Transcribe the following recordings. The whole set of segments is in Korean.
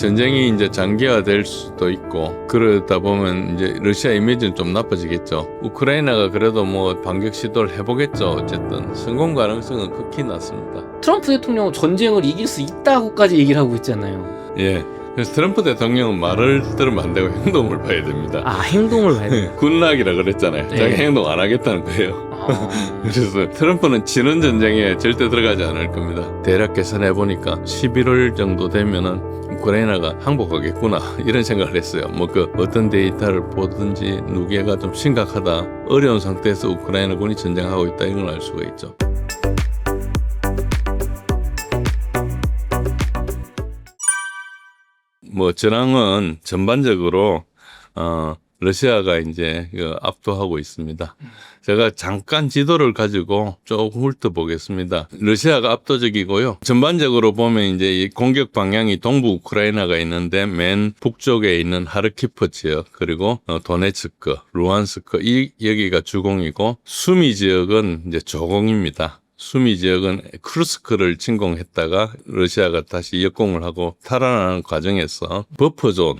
전쟁이 이제 장기화될 수도 있고 그러다 보면 이제 러시아 이미지는 좀 나빠지겠죠. 우크라이나가 그래도 뭐 반격 시도를 해보겠죠. 어쨌든 성공 가능성은 극히 낮습니다. 트럼프 대통령은 전쟁을 이길 수 있다고까지 얘기를 하고 있잖아요. 예. 그래서 트럼프 대통령은 말을 들으면 안 되고 행동을 봐야 됩니다. 아, 행동을 봐야 돼요. 굿락이라 그랬잖아요. 네. 자기 행동 안 하겠다는 거예요. 그래서 트럼프는 지는 전쟁에 절대 들어가지 않을 겁니다. 대략 계산해 보니까 11월 정도 되면은 우크라이나가 항복하겠구나 이런 생각을 했어요. 뭐 그 어떤 데이터를 보든지 누계가 좀 심각하다, 어려운 상태에서 우크라이나 군이 전쟁하고 있다 이런 걸 알 수가 있죠. 뭐 전황은 전반적으로 러시아가 이제 압도하고 있습니다. 제가 잠깐 지도를 가지고 조금 훑어보겠습니다. 러시아가 압도적이고요. 전반적으로 보면 이제 이 공격 방향이 동부 우크라이나가 있는데 맨 북쪽에 있는 하르키프 지역 그리고 도네츠크, 루안스크 여기가 주공이고 수미 지역은 이제 조공입니다. 수미 지역은 크루스크를 침공했다가 러시아가 다시 역공을 하고 탈환하는 과정에서 버퍼존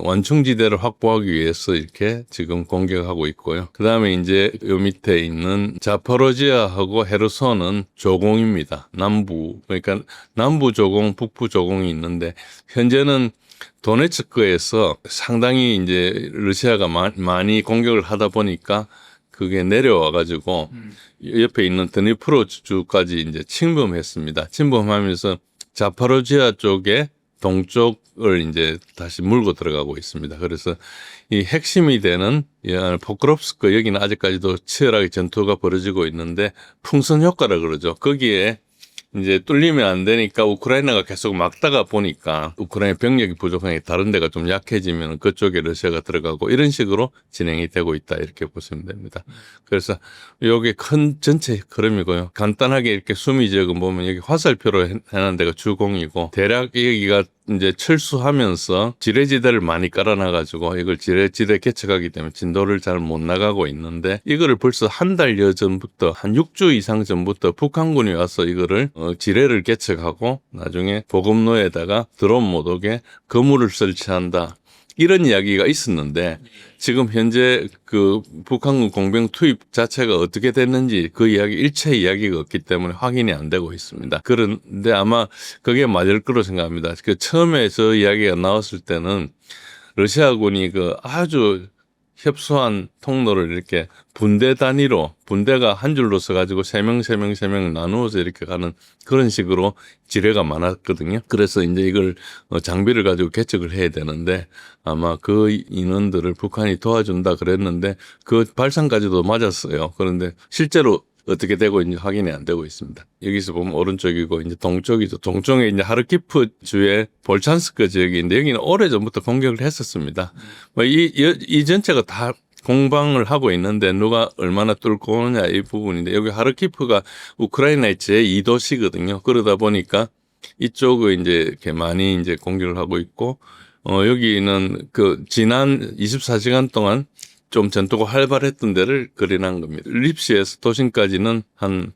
완충지대를 확보하기 위해서 이렇게 지금 공격하고 있고요. 그 다음에 이제 요 밑에 있는 자포로지아하고 헤르손은 조공입니다. 남부, 그러니까 남부 조공, 북부 조공이 있는데 현재는 도네츠크에서 상당히 이제 러시아가 많이 공격을 하다 보니까 그게 내려와가지고 옆에 있는 드니프로주까지 이제 침범했습니다. 침범하면서 자포로지아 쪽에 동쪽을 이제 다시 물고 들어가고 있습니다. 그래서 이 핵심이 되는 포크롭스크 여기는 아직까지도 치열하게 전투가 벌어지고 있는데 풍선 효과라 그러죠. 거기에 이제 뚫리면 안 되니까 우크라이나가 계속 막다가 보니까 우크라이나 병력이 부족하니까 다른 데가 좀 약해지면 그쪽에 러시아가 들어가고 이런 식으로 진행이 되고 있다 이렇게 보시면 됩니다. 그래서 여기 큰 전체 흐름이고요. 간단하게 이렇게 수미 지역은 보면 여기 화살표로 해놓은 데가 주공이고 대략 여기가 이제 철수하면서 지뢰지대를 많이 깔아놔가지고 이걸 지뢰지대 개척하기 때문에 진도를 잘 못 나가고 있는데 이거를 벌써 한 달여 전부터 한 6주 이상 전부터 북한군이 와서 이거를 지뢰를 개척하고 나중에 보급로에다가 드론 못 오게 거물을 설치한다. 이런 이야기가 있었는데 지금 현재 그 북한군 공병 투입 자체가 어떻게 됐는지 그 이야기 일체 이야기가 없기 때문에 확인이 안 되고 있습니다. 그런데 아마 그게 맞을 거로 생각합니다. 그 처음에 저 이야기가 나왔을 때는 러시아군이 그 아주 협소한 통로를 이렇게 분대 단위로 분대가 한 줄로 서가지고 세 명 나누어서 이렇게 가는 그런 식으로 지뢰가 많았거든요. 그래서 이제 이걸 장비를 가지고 개척을 해야 되는데 아마 그 인원들을 북한이 도와준다 그랬는데 그 발상까지도 맞았어요. 그런데 실제로 어떻게 되고 있는지 확인이 안 되고 있습니다. 여기서 보면 오른쪽이고 이제 동쪽이죠. 동쪽에 이제 하르키프 주의 볼찬스크 지역인데 여기는 오래전부터 공격을 했었습니다. 이 전체가 다 공방을 하고 있는데 누가 얼마나 뚫고 오느냐 이 부분인데 여기 하르키프가 우크라이나의 제2도시거든요. 그러다 보니까 이쪽을 이제 이렇게 많이 이제 공격을 하고 있고 여기는 그 지난 24시간 동안 좀 전투가 활발했던 데를 그려놓은 겁니다. 립시에서 도심까지는 한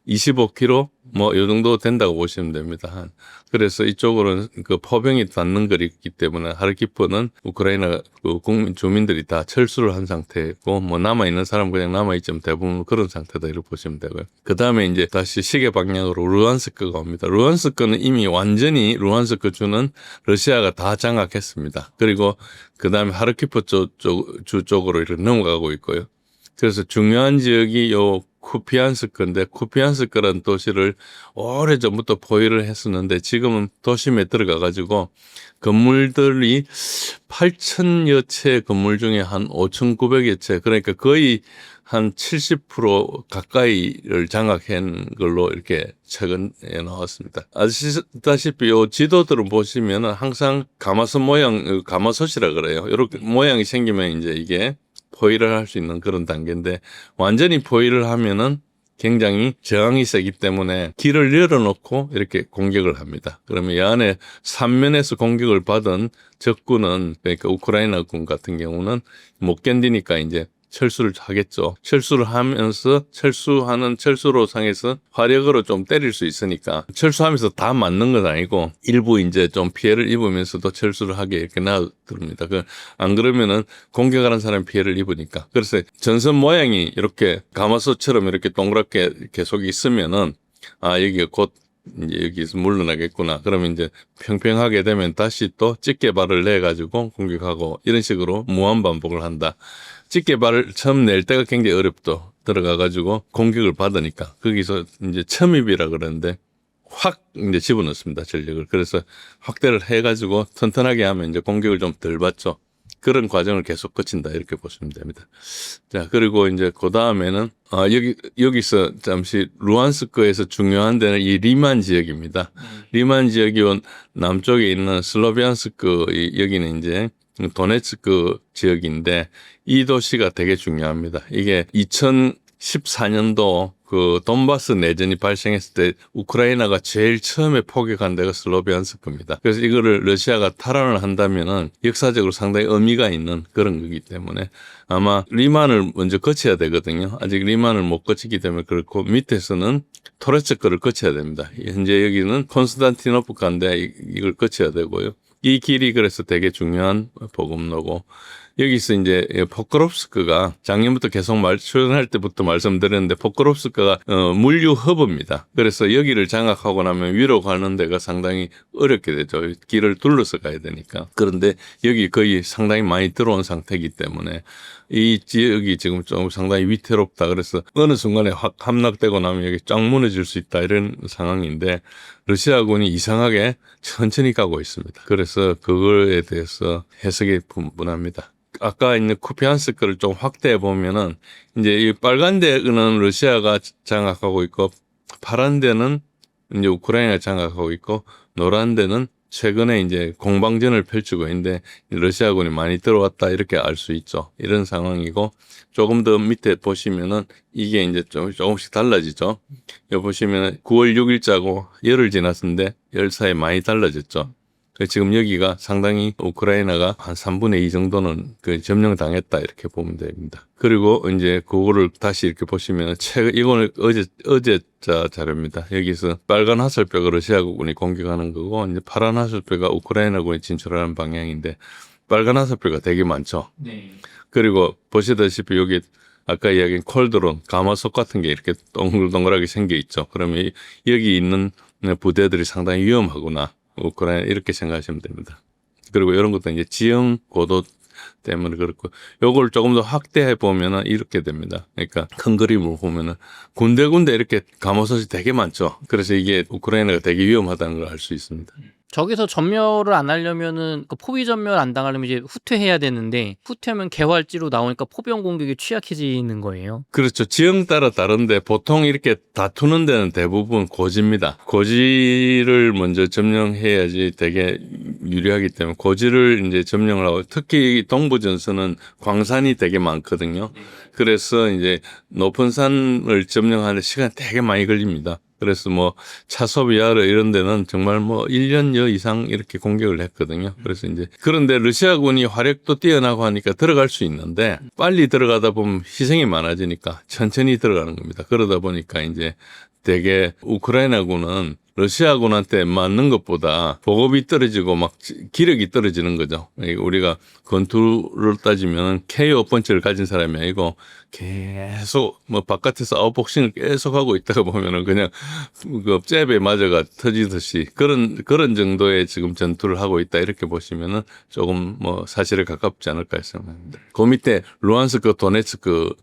25km 뭐 이 정도 된다고 보시면 됩니다. 그래서 이쪽으로는 그 포병이 닿는 거리이기 때문에 하르키프는 우크라이나 그 국민 주민들이 다 철수를 한 상태고 뭐 남아 있는 사람 그냥 남아 있지만 대부분 그런 상태다 이렇게 보시면 되고요. 그 다음에 이제 다시 시계 방향으로 루안스크가 옵니다. 루안스크는 이미 완전히 루안스크 주는 러시아가 다 장악했습니다. 그리고 그 다음에 하르키프 주 쪽으로 이렇게 넘어가고 있고요. 그래서 중요한 지역이 요 쿠피안스크인데 쿠피안스크라는 도시를 오래전부터 포위를 했었는데 지금은 도심에 들어가 가지고 건물들이 8,000여 채 건물 중에 한 5,900여 채 그러니까 거의 한 70% 가까이를 장악한 걸로 이렇게 최근에 나왔습니다. 아시다시피 이 지도들을 보시면은 항상 가마솥 모양, 가마솥이라 그래요. 이렇게 모양이 생기면 이제 이게 포위를 할 수 있는 그런 단계인데 완전히 포위를 하면은 굉장히 저항이 세기 때문에 길을 열어놓고 이렇게 공격을 합니다. 그러면 이 안에 삼면에서 공격을 받은 적군은 그러니까 우크라이나 군 같은 경우는 못 견디니까 이제 철수를 하겠죠. 철수를 하면서 철수로 상해서 화력으로 좀 때릴 수 있으니까 철수하면서 다 맞는 건 아니고 일부 이제 좀 피해를 입으면서도 철수를 하게 이렇게 놔둡니다. 안 그러면은 공격하는 사람이 피해를 입으니까. 그래서 전선 모양이 이렇게 가마솥처럼 이렇게 동그랗게 계속 있으면은 여기가 곧 이제 여기서 물러나겠구나. 그러면 이제 평평하게 되면 다시 또 집게발을 내가지고 공격하고 이런 식으로 무한 반복을 한다. 집게발을 처음 낼 때가 굉장히 어렵죠. 들어가가지고 공격을 받으니까 거기서 이제 첨입이라 그러는데 확 이제 집어넣습니다. 전력을. 그래서 확대를 해가지고 튼튼하게 하면 이제 공격을 좀 덜 받죠. 그런 과정을 계속 거친다 이렇게 보시면 됩니다. 자, 그리고 이제 그 다음에는 여기서 잠시 루안스크에서 중요한 데는 이 리만 지역입니다. 리만 지역이 남쪽에 있는 슬로비안스크 여기는 이제 도네츠크 지역인데 이 도시가 되게 중요합니다. 이게 2014년도 그 돈바스 내전이 발생했을 때 우크라이나가 제일 처음에 포격한 데가 슬로비안스크입니다. 그래서 이거를 러시아가 탈환을 한다면은 역사적으로 상당히 의미가 있는 그런 거기 때문에 아마 리만을 먼저 거쳐야 되거든요. 아직 리만을 못 거치기 때문에 그렇고 밑에서는 토레츠크를 거쳐야 됩니다. 현재 여기는 콘스탄티노프카인데 이걸 거쳐야 되고요. 이 길이 그래서 되게 중요한 보급로고 여기서 이제 포크롭스크가 작년부터 계속 출연할 때부터 말씀드렸는데 포크롭스크가 물류 허브입니다. 그래서 여기를 장악하고 나면 위로 가는 데가 상당히 어렵게 되죠. 길을 둘러서 가야 되니까. 그런데 여기 거의 상당히 많이 들어온 상태이기 때문에 이 지역이 지금 좀 상당히 위태롭다. 그래서 어느 순간에 확 함락되고 나면 여기 쫙 무너질 수 있다 이런 상황인데 러시아군이 이상하게 천천히 가고 있습니다. 그래서 그거에 대해서 해석이 분분합니다. 아까 있는 쿠피안스크를 좀 확대해 보면은 이제 이 빨간 데는 러시아가 장악하고 있고 파란 데는 이제 우크라이나가 장악하고 있고 노란 데는 최근에 이제 공방전을 펼치고 있는데 러시아군이 많이 들어왔다 이렇게 알 수 있죠. 이런 상황이고 조금 더 밑에 보시면은 이게 이제 조금씩 달라지죠. 여기 보시면은 9월 6일자고 열흘 지났는데 열 사이 많이 달라졌죠. 지금 여기가 상당히 우크라이나가 한 3분의 2 정도는 그 점령당했다 이렇게 보면 됩니다. 그리고 이제 그거를 다시 이렇게 보시면 이거는 어제 자료입니다. 여기서 빨간 화살표가 러시아군이 공격하는 거고 이제 파란 화살표가 우크라이나군이 진출하는 방향인데 빨간 화살표가 되게 많죠. 네. 그리고 보시다시피 여기 아까 이야기한 콜드론, 가마솥 같은 게 이렇게 동글동글하게 생겨 있죠. 그러면 여기 있는 부대들이 상당히 위험하구나. 우크라이나 이렇게 생각하시면 됩니다. 그리고 이런 것도 이제 지형 고도 때문에 그렇고 요걸 조금 더 확대해 보면은 이렇게 됩니다. 그러니까 큰 그림을 보면은 군데군데 이렇게 가마솥이 되게 많죠. 그래서 이게 우크라이나가 되게 위험하다는 걸 알 수 있습니다. 저기서 전멸을 안 하려면은 그 포비 전멸 안 당하려면 이제 후퇴해야 되는데 후퇴하면 개활지로 나오니까 포병 공격에 취약해지는 거예요. 그렇죠. 지형 따라 다른데 보통 이렇게 다투는 데는 대부분 고지입니다. 고지를 먼저 점령해야지 되게 유리하기 때문에 고지를 이제 점령을 하고 특히 동부 전선은 광산이 되게 많거든요. 그래서 이제 높은 산을 점령하는 시간이 되게 많이 걸립니다. 그래서 뭐 차소비아르 이런 데는 정말 뭐 1년여 이상 이렇게 공격을 했거든요. 그래서 이제 그런데 러시아군이 화력도 뛰어나고 하니까 들어갈 수 있는데 빨리 들어가다 보면 희생이 많아지니까 천천히 들어가는 겁니다. 그러다 보니까 이제 되게 우크라이나군은 러시아군한테 맞는 것보다 보급이 떨어지고 막 기력이 떨어지는 거죠. 우리가 권투를 따지면 KO 펀치를 가진 사람이 아니고 계속 뭐 바깥에서 아웃복싱을 계속 하고 있다가 보면은 그냥 그 잽에 맞아가 터지듯이 그런 정도의 지금 전투를 하고 있다 이렇게 보시면은 조금 뭐 사실에 가깝지 않을까 생각합니다. 그 밑에 루안스크, 도네츠크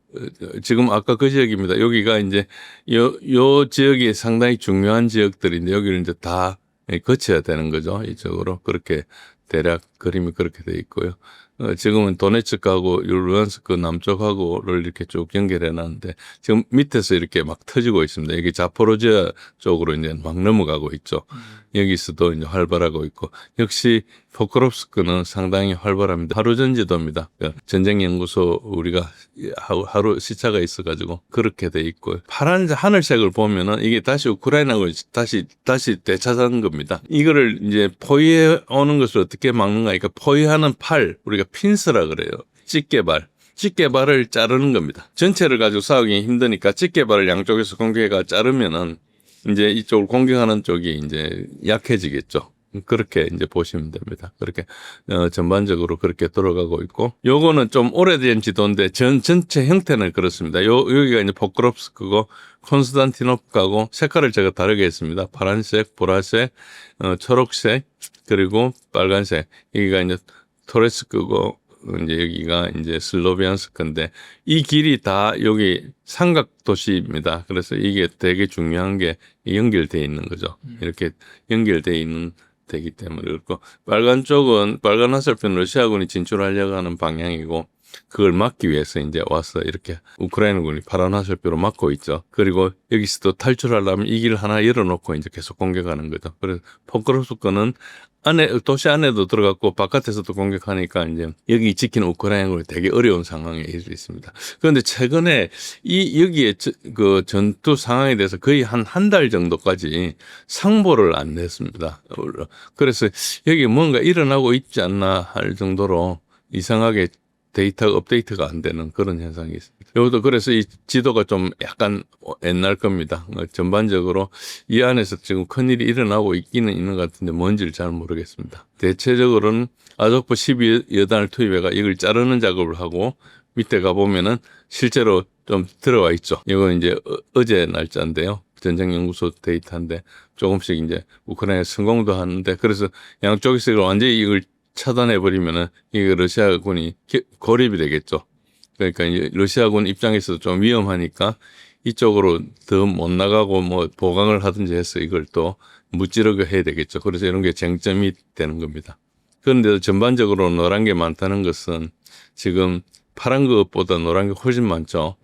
지금 아까 그 지역입니다. 여기가 이제 요 지역이 상당히 중요한 지역들인데 여기를 이제 다 거쳐야 되는 거죠. 이쪽으로 그렇게 대략 그림이 그렇게 돼 있고요. 지금은 도네츠크하고 루안스크 남쪽하고를 이렇게 쭉 연결해 놨는데 지금 밑에서 이렇게 막 터지고 있습니다. 여기 자포로지아 쪽으로 이제 막 넘어가고 있죠. 여기서도 이제 활발하고 있고 역시 포크롭스크는 상당히 활발합니다. 하루 전지도입니다. 전쟁 연구소 우리가 하루 시차가 있어가지고 그렇게 돼 있고 파란 하늘색을 보면은 이게 다시 우크라이나가 다시 되찾은 겁니다. 이거를 이제 포위해 오는 것을 어떻게 막는가? 그러니까 포위하는 팔 우리가 핀스라 그래요. 집게발. 집게발을 자르는 겁니다. 전체를 가지고 싸우기 힘드니까 집게발을 양쪽에서 공격해가 자르면은 이제 이쪽을 공격하는 쪽이 이제 약해지겠죠. 그렇게 이제 보시면 됩니다. 그렇게 전반적으로 그렇게 돌아가고 있고, 요거는 좀 오래된 지도인데 전체 형태는 그렇습니다. 여기가 이제 포크롭스크고 콘스탄티노프하고 색깔을 제가 다르게 했습니다. 파란색, 보라색, 초록색, 그리고 빨간색. 여기가 이제 토레스크고 이제 여기가 이제 슬로비안스크인데 이 길이 다 여기 삼각 도시입니다. 그래서 이게 되게 중요한 게 연결돼 있는 거죠. 이렇게 연결돼 있는 되기 때문에. 그렇고 빨간 쪽은 빨간 화살표는 러시아군이 진출하려고 하는 방향이고, 그걸 막기 위해서 이제 와서 이렇게 우크라이나군이 파란 화살표로 막고 있죠. 그리고 여기서 또 탈출하려면 이 길 하나 열어놓고 이제 계속 공격하는 거죠. 그래서 포크롭스크는 도시 안에도 들어갔고 바깥에서도 공격하니까 이제 여기 지키는 우크라이나군이 되게 어려운 상황에 있습니다. 그런데 최근에 여기에 그 전투 상황에 대해서 거의 한 달 정도까지 상보를 안 냈습니다. 그래서 여기 뭔가 일어나고 있지 않나 할 정도로 이상하게 데이터가 업데이트가 안 되는 그런 현상이 있습니다. 이것도 그래서 이 지도가 좀 약간 옛날 겁니다. 전반적으로 이 안에서 지금 큰일이 일어나고 있기는 있는 것 같은데 뭔지를 잘 모르겠습니다. 대체적으로는 아조프 12여단을 투입해가 이걸 자르는 작업을 하고, 밑에 가보면은 실제로 좀 들어와 있죠. 이건 이제 어제 날짜인데요. 전쟁연구소 데이터인데 조금씩 이제 우크라이나 성공도 하는데, 그래서 양쪽에서 완전히 이걸 차단해버리면은 이게 러시아군이 고립이 되겠죠. 그러니까 이제 러시아군 입장에서도 좀 위험하니까 이쪽으로 더 못 나가고 뭐 보강을 하든지 해서 이걸 또 무찌르게 해야 되겠죠. 그래서 이런 게 쟁점이 되는 겁니다. 그런데 전반적으로 노란 게 많다는 것은 지금 파란 것보다 노란 게 훨씬 많죠.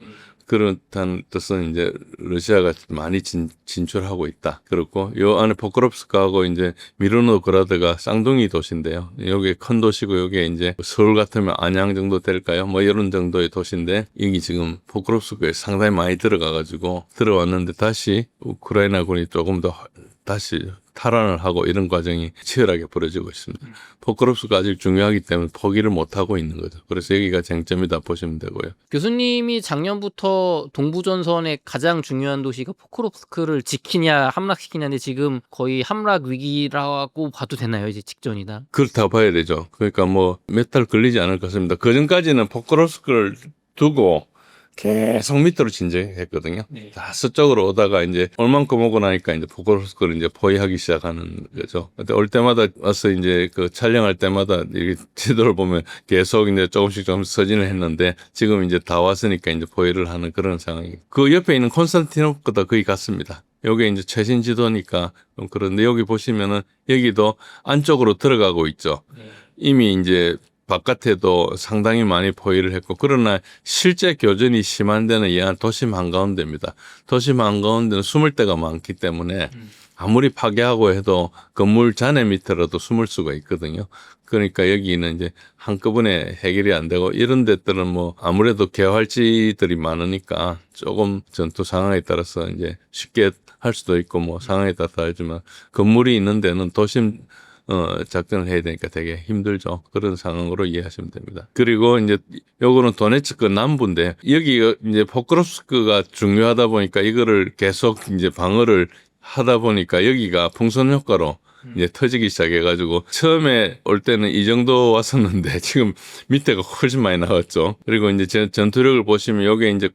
그렇다는 뜻은 이제 러시아가 많이 진출하고 있다. 그렇고 요 안에 포크롭스크하고 이제 미르노그라드가 쌍둥이 도시인데요. 여기 큰 도시고 여기에 이제 서울 같으면 안양 정도 될까요? 뭐 이런 정도의 도시인데 여기 지금 포크롭스크에 상당히 많이 들어가가지고 들어왔는데 다시 우크라이나군이 조금 더 다시 탈환을 하고 이런 과정이 치열하게 벌어지고 있습니다. 포크롭스크가 아직 중요하기 때문에 포기를 못하고 있는 거죠. 그래서 여기가 쟁점이다 보시면 되고요. 교수님이 작년부터 동부전선의 가장 중요한 도시가 포크롭스크를 지키냐 함락시키냐인데 지금 거의 함락 위기라고 봐도 되나요? 이제 직전이다. 그렇다고 봐야 되죠. 그러니까 뭐 몇 달 걸리지 않을 것 같습니다. 그 전까지는 포크롭스크를 두고 계속 밑으로 진정했거든요. 네. 다 서쪽으로 오다가 이제 얼만큼 오고 나니까 이제 포크롭스크를 이제 포위하기 시작하는 거죠. 근데 올 때마다 와서 이제 그 촬영할 때마다 이렇게 지도를 보면 계속 이제 조금씩 서진을 했는데 지금 이제 다 왔으니까 이제 포위를 하는 그런 상황이. 그 옆에 있는 콘스탄티노프보다 거의 같습니다. 요게 이제 최신 지도니까 그런데 여기 보시면은 여기도 안쪽으로 들어가고 있죠. 이미 이제 바깥에도 상당히 많이 포위를 했고, 그러나 실제 교전이 심한 데는 이 도심 한가운데입니다. 도심 한가운데는 숨을 데가 많기 때문에 아무리 파괴하고 해도 건물 잔해 밑에라도 숨을 수가 있거든요. 그러니까 여기는 이제 한꺼번에 해결이 안 되고, 이런 데들은 뭐 아무래도 개활지들이 많으니까 조금 전투 상황에 따라서 이제 쉽게 할 수도 있고 뭐 상황에 따라 다르지만, 건물이 있는 데는 도심 작전을 해야 되니까 되게 힘들죠. 그런 상황으로 이해하시면 됩니다. 그리고 이제 요거는 도네츠크 남부인데, 여기가 이제 포크롭스크가 중요하다 보니까 이거를 계속 이제 방어를 하다 보니까 여기가 풍선 효과로 이제 터지기 시작해가지고, 처음에 올 때는 이 정도 왔었는데 지금 밑에가 훨씬 많이 나왔죠. 그리고 이제 전투력을 보시면 요게 이제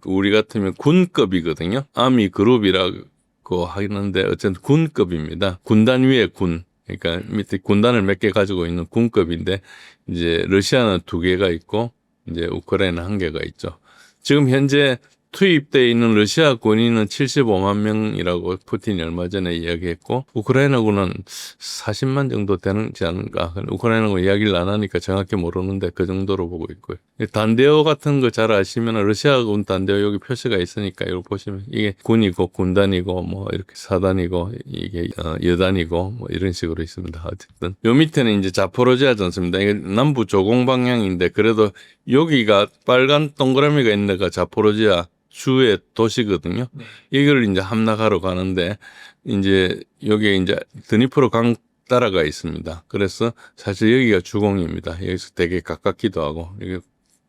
우리 같으면 군급이거든요. 아미 그룹이라고 하는데 어쨌든 군급입니다. 군단 위에 군. 그러니까 밑에 군단을 몇 개 가지고 있는 군급인데, 이제 러시아는 2개가 있고 이제 우크라이나 1개가 있죠. 지금 현재 투입되어 있는 러시아 군인은 75만 명이라고 푸틴이 얼마 전에 이야기했고, 우크라이나군은 40만 정도 되는지 않을까. 우크라이나군 이야기를 안 하니까 정확히 모르는데 그 정도로 보고 있고요. 단대어 같은 거 잘 아시면 러시아군 단대어 여기 표시가 있으니까 이거 보시면 이게 군이고 군단이고 뭐 이렇게 사단이고 이게 여단이고 뭐 이런 식으로 있습니다. 어쨌든 요 밑에는 이제 자포로지아 전선입니다. 이게 남부 조공 방향인데, 그래도 여기가 빨간 동그라미가 있는 데가 자포로지아 주의 도시거든요. 네. 이걸 이제 함락하러 가는데, 이제 여기에 이제 드니프로 강 따라가 있습니다. 그래서 사실 여기가 주공입니다. 여기서 되게 가깝기도 하고, 여기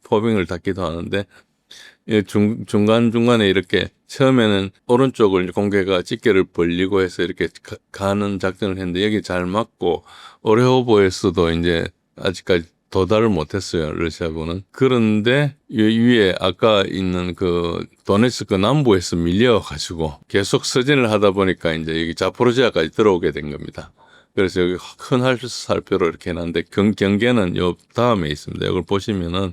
포병을 닫기도 하는데 중간중간에 이렇게 처음에는 오른쪽을 공개가 집게를 벌리고 해서 이렇게 가는 작전을 했는데 여기 잘 맞고 오레호보에서도 이제 아직까지 도달을 못했어요. 러시아군은. 그런데 위에 아까 있는 그 도네츠크 남부에서 밀려가지고 계속 서진을 하다 보니까 이제 여기 자포로지아까지 들어오게 된 겁니다. 그래서 여기 큰 살표로 이렇게 해놨는데 경계는 요 다음에 있습니다. 이걸 보시면은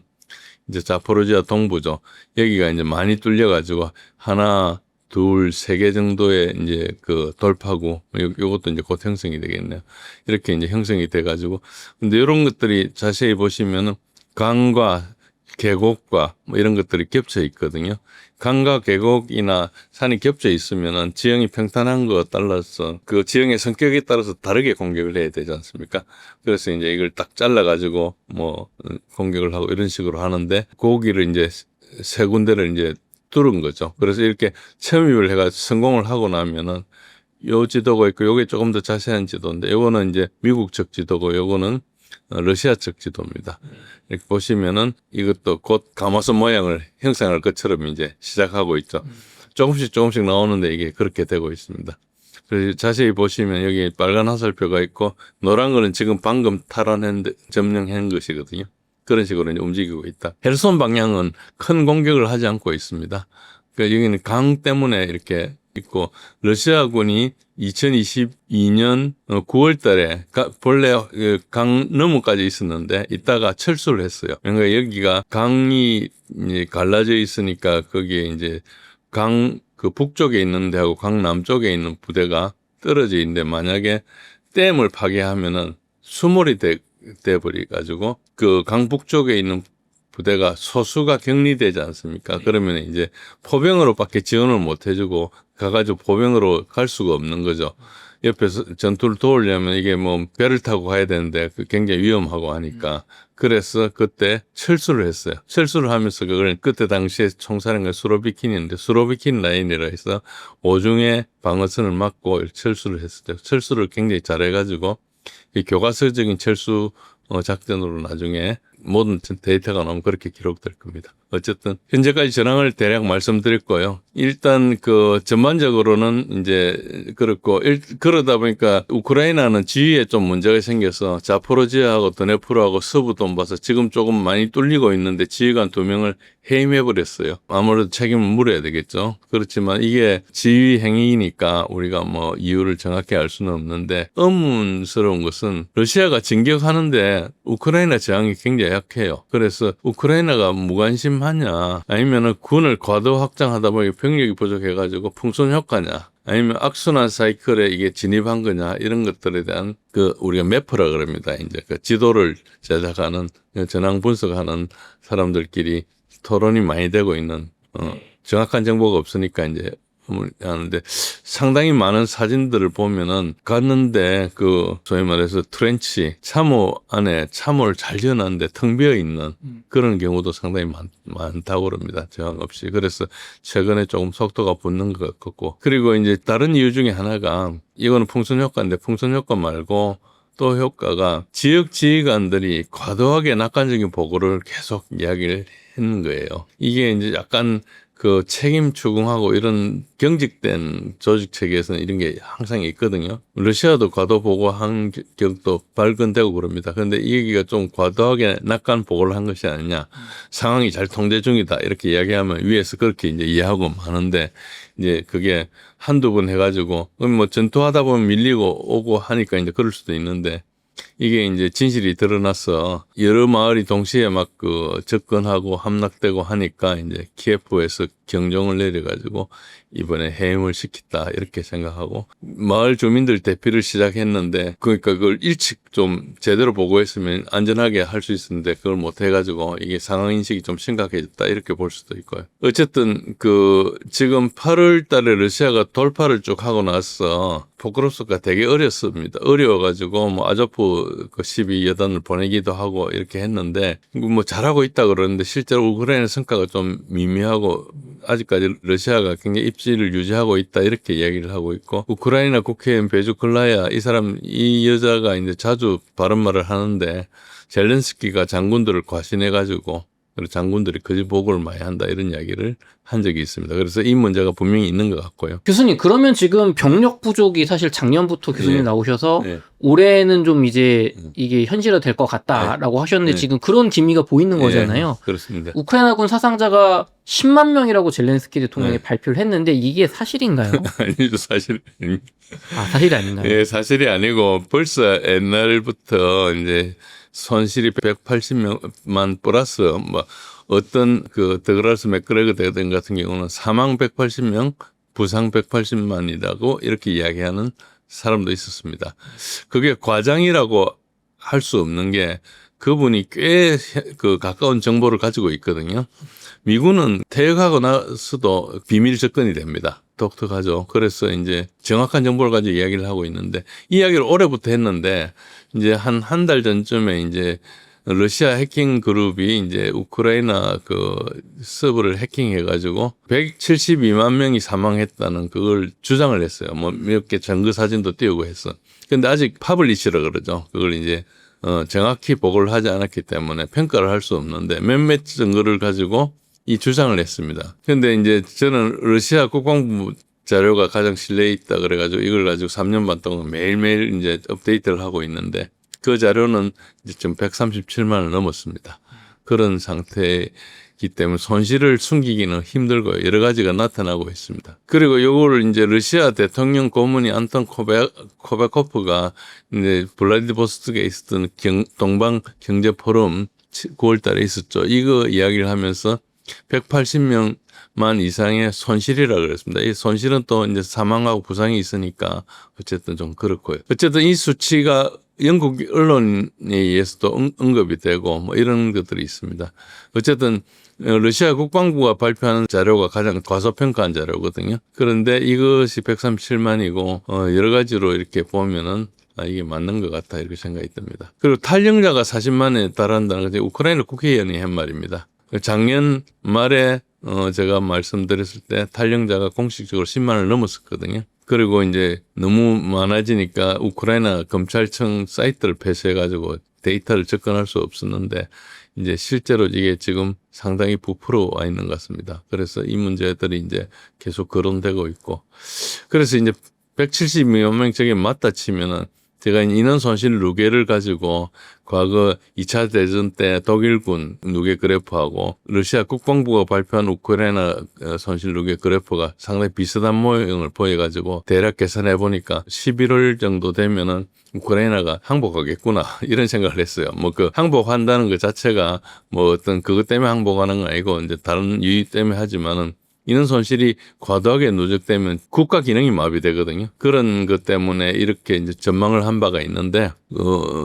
이제 자포로지아 동부죠. 여기가 이제 많이 뚫려가지고 하나, 둘, 세 개 정도의 이제 그 돌파구, 요것도 이제 곧 형성이 되겠네요. 이렇게 이제 형성이 돼가지고. 근데 이런 것들이 자세히 보시면은 강과 계곡과 뭐 이런 것들이 겹쳐 있거든요. 강과 계곡이나 산이 겹쳐 있으면은 지형이 평탄한 거 따라서 그 지형의 성격에 따라서 다르게 공격을 해야 되지 않습니까? 그래서 이제 이걸 딱 잘라가지고 뭐 공격을 하고 이런 식으로 하는데 거기를 이제 세 군데를 이제 뚫은 거죠. 그래서 이렇게 침입을 해가지고 성공을 하고 나면은 요 지도가 있고 요게 조금 더 자세한 지도인데 요거는 이제 미국 측 지도고 요거는 러시아 측 지도입니다. 이렇게 보시면은 이것도 곧 가마솥 모양을 형성할 것처럼 이제 시작하고 있죠. 조금씩 나오는데 이게 그렇게 되고 있습니다. 그래서 자세히 보시면 여기 빨간 화살표가 있고 노란 거는 지금 방금 점령한 것이거든요. 그런 식으로 이제 움직이고 있다. 헤르손 방향은 큰 공격을 하지 않고 있습니다. 그러니까 여기는 강 때문에 이렇게 있고 러시아군이 2022년 9월 달에 본래 강 너머까지 있었는데 이따가 철수를 했어요. 그러니까 여기가 강이 갈라져 있으니까 거기에 이제 강 그 북쪽에 있는 데하고 강 남쪽에 있는 부대가 떨어져 있는데 만약에 댐을 파괴하면은 수몰이 돼버리 가지고 그 강 북쪽에 있는 부대가 소수가 격리되지 않습니까? 그러면 이제 포병으로밖에 지원을 못 해주고 가가지고 포병으로 갈 수가 없는 거죠. 옆에서 전투를 도우려면 이게 뭐 배를 타고 가야 되는데 굉장히 위험하고 하니까. 그래서 그때 철수를 했어요. 철수를 하면서 그걸 그때 당시에 총사령관 수로비킨인데 수로비킨 라인이라 해서 오중에 방어선을 막고 철수를 했었죠. 철수를 굉장히 잘해가지고 이 교과서적인 철수 작전으로 나중에 모든 데이터가 나오면 그렇게 기록될 겁니다. 어쨌든 현재까지 전황을 대략 말씀드렸고요. 일단 그 전반적으로는 이제 그렇고 그러다 보니까 우크라이나는 지위에 좀 문제가 생겨서 자포로지아하고 드네프로하고 서부 돈바스 지금 조금 많이 뚫리고 있는데 지휘관 2명을 해임해버렸어요. 아무래도 책임을 물어야 되겠죠. 그렇지만 이게 지휘 행위니까 우리가 뭐 이유를 정확히 알 수는 없는데 의문스러운 것은 러시아가 진격하는데 우크라이나 저항이 굉장히 약해요. 그래서 우크라이나가 무관심하냐 아니면 군을 과도 확장하다 보니 병력이 부족해가지고 풍선 효과냐 아니면 악순환 사이클에 이게 진입한 거냐 이런 것들에 대한 그 우리가 매퍼라 그럽니다. 이제 그 지도를 제작하는 전황 분석하는 사람들끼리 토론이 많이 되고 있는 정확한 정보가 없으니까 이제 하는데 상당히 많은 사진들을 보면은 갔는데 그 소위 말해서 트렌치 참호 안에 참호를 잘 지어놨는데 텅 비어 있는 그런 경우도 상당히 많다고 그럽니다. 저항 없이. 그래서 최근에 조금 속도가 붙는 것 같고 그리고 이제 다른 이유 중에 하나가 이거는 풍선 효과인데 풍선 효과 말고 또 효과가 지역 지휘관들이 과도하게 낙관적인 보고를 계속 이야기를 했는 거예요. 이게 이제 약간 그 책임 추궁하고 이런 경직된 조직 체계에서는 이런 게 항상 있거든요. 러시아도 과도 보고한 격도 발견되고 그럽니다. 그런데 이 얘기가 좀 과도하게 낙관 보고를 한 것이 아니냐. 상황이 잘 통제 중이다. 이렇게 이야기하면 위에서 그렇게 이제 이해하고 하는데 이제 그게 한두 번 해가지고 뭐 전투하다 보면 밀리고 오고 하니까 이제 그럴 수도 있는데 이게 이제 진실이 드러나서 여러 마을이 동시에 막 그 접근하고 함락되고 하니까 이제 키예프에서 경종을 내려가지고 이번에 해임을 시켰다 이렇게 생각하고 마을 주민들 대피를 시작했는데 그러니까 그걸 일찍 좀 제대로 보고했으면 안전하게 할 수 있었는데 그걸 못 해가지고 이게 상황 인식이 좀 심각해졌다 이렇게 볼 수도 있고요. 어쨌든 그 지금 8월 달에 러시아가 돌파를 쭉 하고 나서 포크롭스크가 되게 어렵습니다. 어려워가지고 뭐 아조프 그 12여단을 보내기도 하고 이렇게 했는데 뭐 잘하고 있다 그러는데 실제로 우크라이나 성과가 좀 미미하고 아직까지 러시아가 굉장히 입지를 유지하고 있다 이렇게 이야기를 하고 있고 우크라이나 국회의원 베주클라야 이 여자가 이제 자주 바른 말을 하는데 젤렌스키가 장군들을 과신해가지고 그리고 장군들이 거짓 보고를 많이 한다 이런 이야기를 한 적이 있습니다. 그래서 이 문제가 분명히 있는 것 같고요. 교수님, 그러면 지금 병력 부족이 사실 작년부터 교수님 예. 나오셔서 예. 올해는 좀 이제 이게 현실화 될 것 같다라고 하셨는데 예. 지금 그런 기미가 보이는 예, 거잖아요. 그렇습니다. 우크라이나군 사상자가 10만 명이라고 젤렌스키 대통령이 네. 발표를 했는데 이게 사실인가요? 아니죠, 사실. 아, 사실이 아닌가요? 예, 사실이 아니고 벌써 옛날부터 이제 손실이 180명만 플러스 뭐 어떤 그 더글라스 맥그레거 대등 같은 경우는 사망 180명, 부상 180만이라고 이렇게 이야기하는 사람도 있었습니다. 그게 과장이라고 할 수 없는 게 그분이 꽤 그 가까운 정보를 가지고 있거든요. 미군은 퇴역하고 나서도 비밀 접근이 됩니다. 독특하죠. 그래서 이제 정확한 정보를 가지고 이야기를 하고 있는데 이 이야기를 올해부터 했는데 이제 한 달 전쯤에 이제 러시아 해킹 그룹이 이제 우크라이나 그 서버를 해킹해가지고 172만 명이 사망했다는 그걸 주장을 했어요. 뭐 몇 개 증거 사진도 띄우고 했어. 근데 아직 파블리시라 그러죠. 그걸 이제 정확히 보고를 하지 않았기 때문에 평가를 할 수 없는데 몇몇 증거를 가지고 이 주장을 했습니다. 그런데 이제 저는 러시아 국방부 자료가 가장 신뢰 있다 그래가지고 이걸 가지고 3년 반 동안 매일매일 이제 업데이트를 하고 있는데 그 자료는 이제 지금 137만을 넘었습니다. 그런 상태이기 때문에 손실을 숨기기는 힘들고 여러 가지가 나타나고 있습니다. 그리고 요거를 이제 러시아 대통령 고문이 안톤 코바코프가 이제 블라디보스톡에 있었던 동방 경제 포럼 9월 달에 있었죠. 이거 이야기를 하면서 180명만 이상의 손실이라 그랬습니다. 이 손실은 또 이제 사망하고 부상이 있으니까 어쨌든 좀 그렇고요. 어쨌든 이 수치가 영국 언론에 의해서도 언급이 되고 뭐 이런 것들이 있습니다. 어쨌든 러시아 국방부가 발표하는 자료가 가장 과소평가한 자료거든요. 그런데 이것이 137만이고 여러 가지로 이렇게 보면은 이게 맞는 것 같다 이렇게 생각이 듭니다. 그리고 탈영자가 40만에 달한다는 것이 우크라이나 국회의원이 한 말입니다. 작년 말에 제가 말씀드렸을 때 탈영자가 공식적으로 10만을 넘었었거든요. 그리고 이제 너무 많아지니까 우크라이나 검찰청 사이트를 폐쇄해가지고 데이터를 접근할 수 없었는데 이제 실제로 이게 지금 상당히 부풀어 와 있는 것 같습니다. 그래서 이 문제들이 이제 계속 거론되고 있고 그래서 이제 170여 명 저게 맞다 치면은 제가 인원 손실 누계를 가지고 과거 2차 대전 때 독일군 누계 그래프하고 러시아 국방부가 발표한 우크라이나 손실 누계 그래프가 상당히 비슷한 모형을 보여가지고 대략 계산해 보니까 11월 정도 되면은 우크라이나가 항복하겠구나 이런 생각을 했어요. 뭐 그 항복한다는 것 자체가 뭐 어떤 그것 때문에 항복하는 건 아니고 이제 다른 이유 때문에 하지만은 이런 손실이 과도하게 누적되면 국가 기능이 마비되거든요. 그런 것 때문에 이렇게 이제 전망을 한 바가 있는데,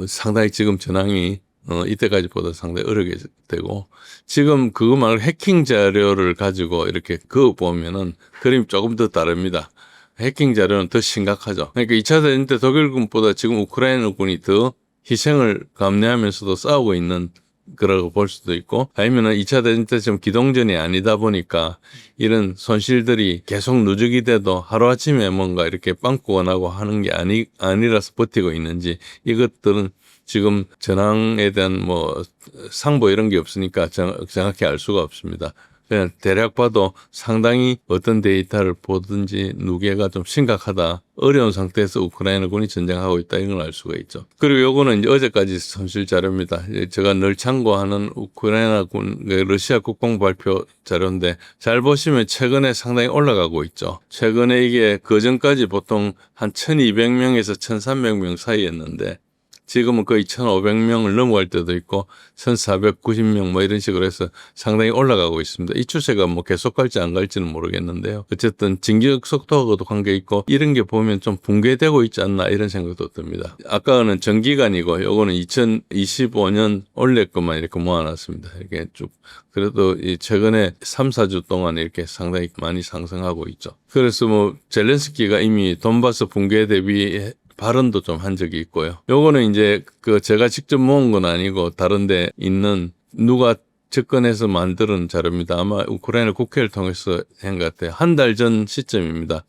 상당히 지금 전황이, 이때까지보다 상당히 어렵게 되고, 지금 그거 말고 해킹 자료를 가지고 이렇게 그거 보면은 그림이 조금 더 다릅니다. 해킹 자료는 더 심각하죠. 그러니까 2차 대전 때 독일군보다 지금 우크라이나군이 더 희생을 감내하면서도 싸우고 있는 그라고 볼 수도 있고 아니면은 2차 대전 때 좀 기동전이 아니다 보니까 이런 손실들이 계속 누적이 돼도 하루아침에 뭔가 이렇게 빵꾸가 나고 하는 게 아니라서 버티고 있는지 이것들은 지금 전황에 대한 뭐 상보 이런 게 없으니까 정확히 알 수가 없습니다. 그냥 대략 봐도 상당히 어떤 데이터를 보든지 누계가 좀 심각하다. 어려운 상태에서 우크라이나군이 전쟁하고 있다. 이런 걸 알 수가 있죠. 그리고 요거는 이제 어제까지 손실 자료입니다. 제가 늘 참고하는 우크라이나군, 러시아 국방부 발표 자료인데 잘 보시면 최근에 상당히 올라가고 있죠. 최근에 이게 그전까지 보통 한 1200명에서 1300명 사이였는데 지금은 거의 1,500명을 넘어갈 때도 있고 1,490명 뭐 이런 식으로 해서 상당히 올라가고 있습니다. 이 추세가 뭐 계속 갈지 안 갈지는 모르겠는데요. 어쨌든 진격 속도하고도 관계 있고 이런 게 보면 좀 붕괴되고 있지 않나 이런 생각도 듭니다. 아까는 전기간이고 요거는 2025년 올해 것만 이렇게 모아놨습니다. 이렇게 쭉. 그래도 이 최근에 3, 4주 동안 이렇게 상당히 많이 상승하고 있죠. 그래서 뭐 젤렌스키가 이미 돈바스 붕괴 대비 발언도 좀 한 적이 있고요. 요거는 이제 그 제가 직접 모은 건 아니고 다른 데 있는 누가 접근해서 만드는 자료입니다. 아마 우크라이나 국회를 통해서 한 것 같아요. 한 달 전 시점입니다.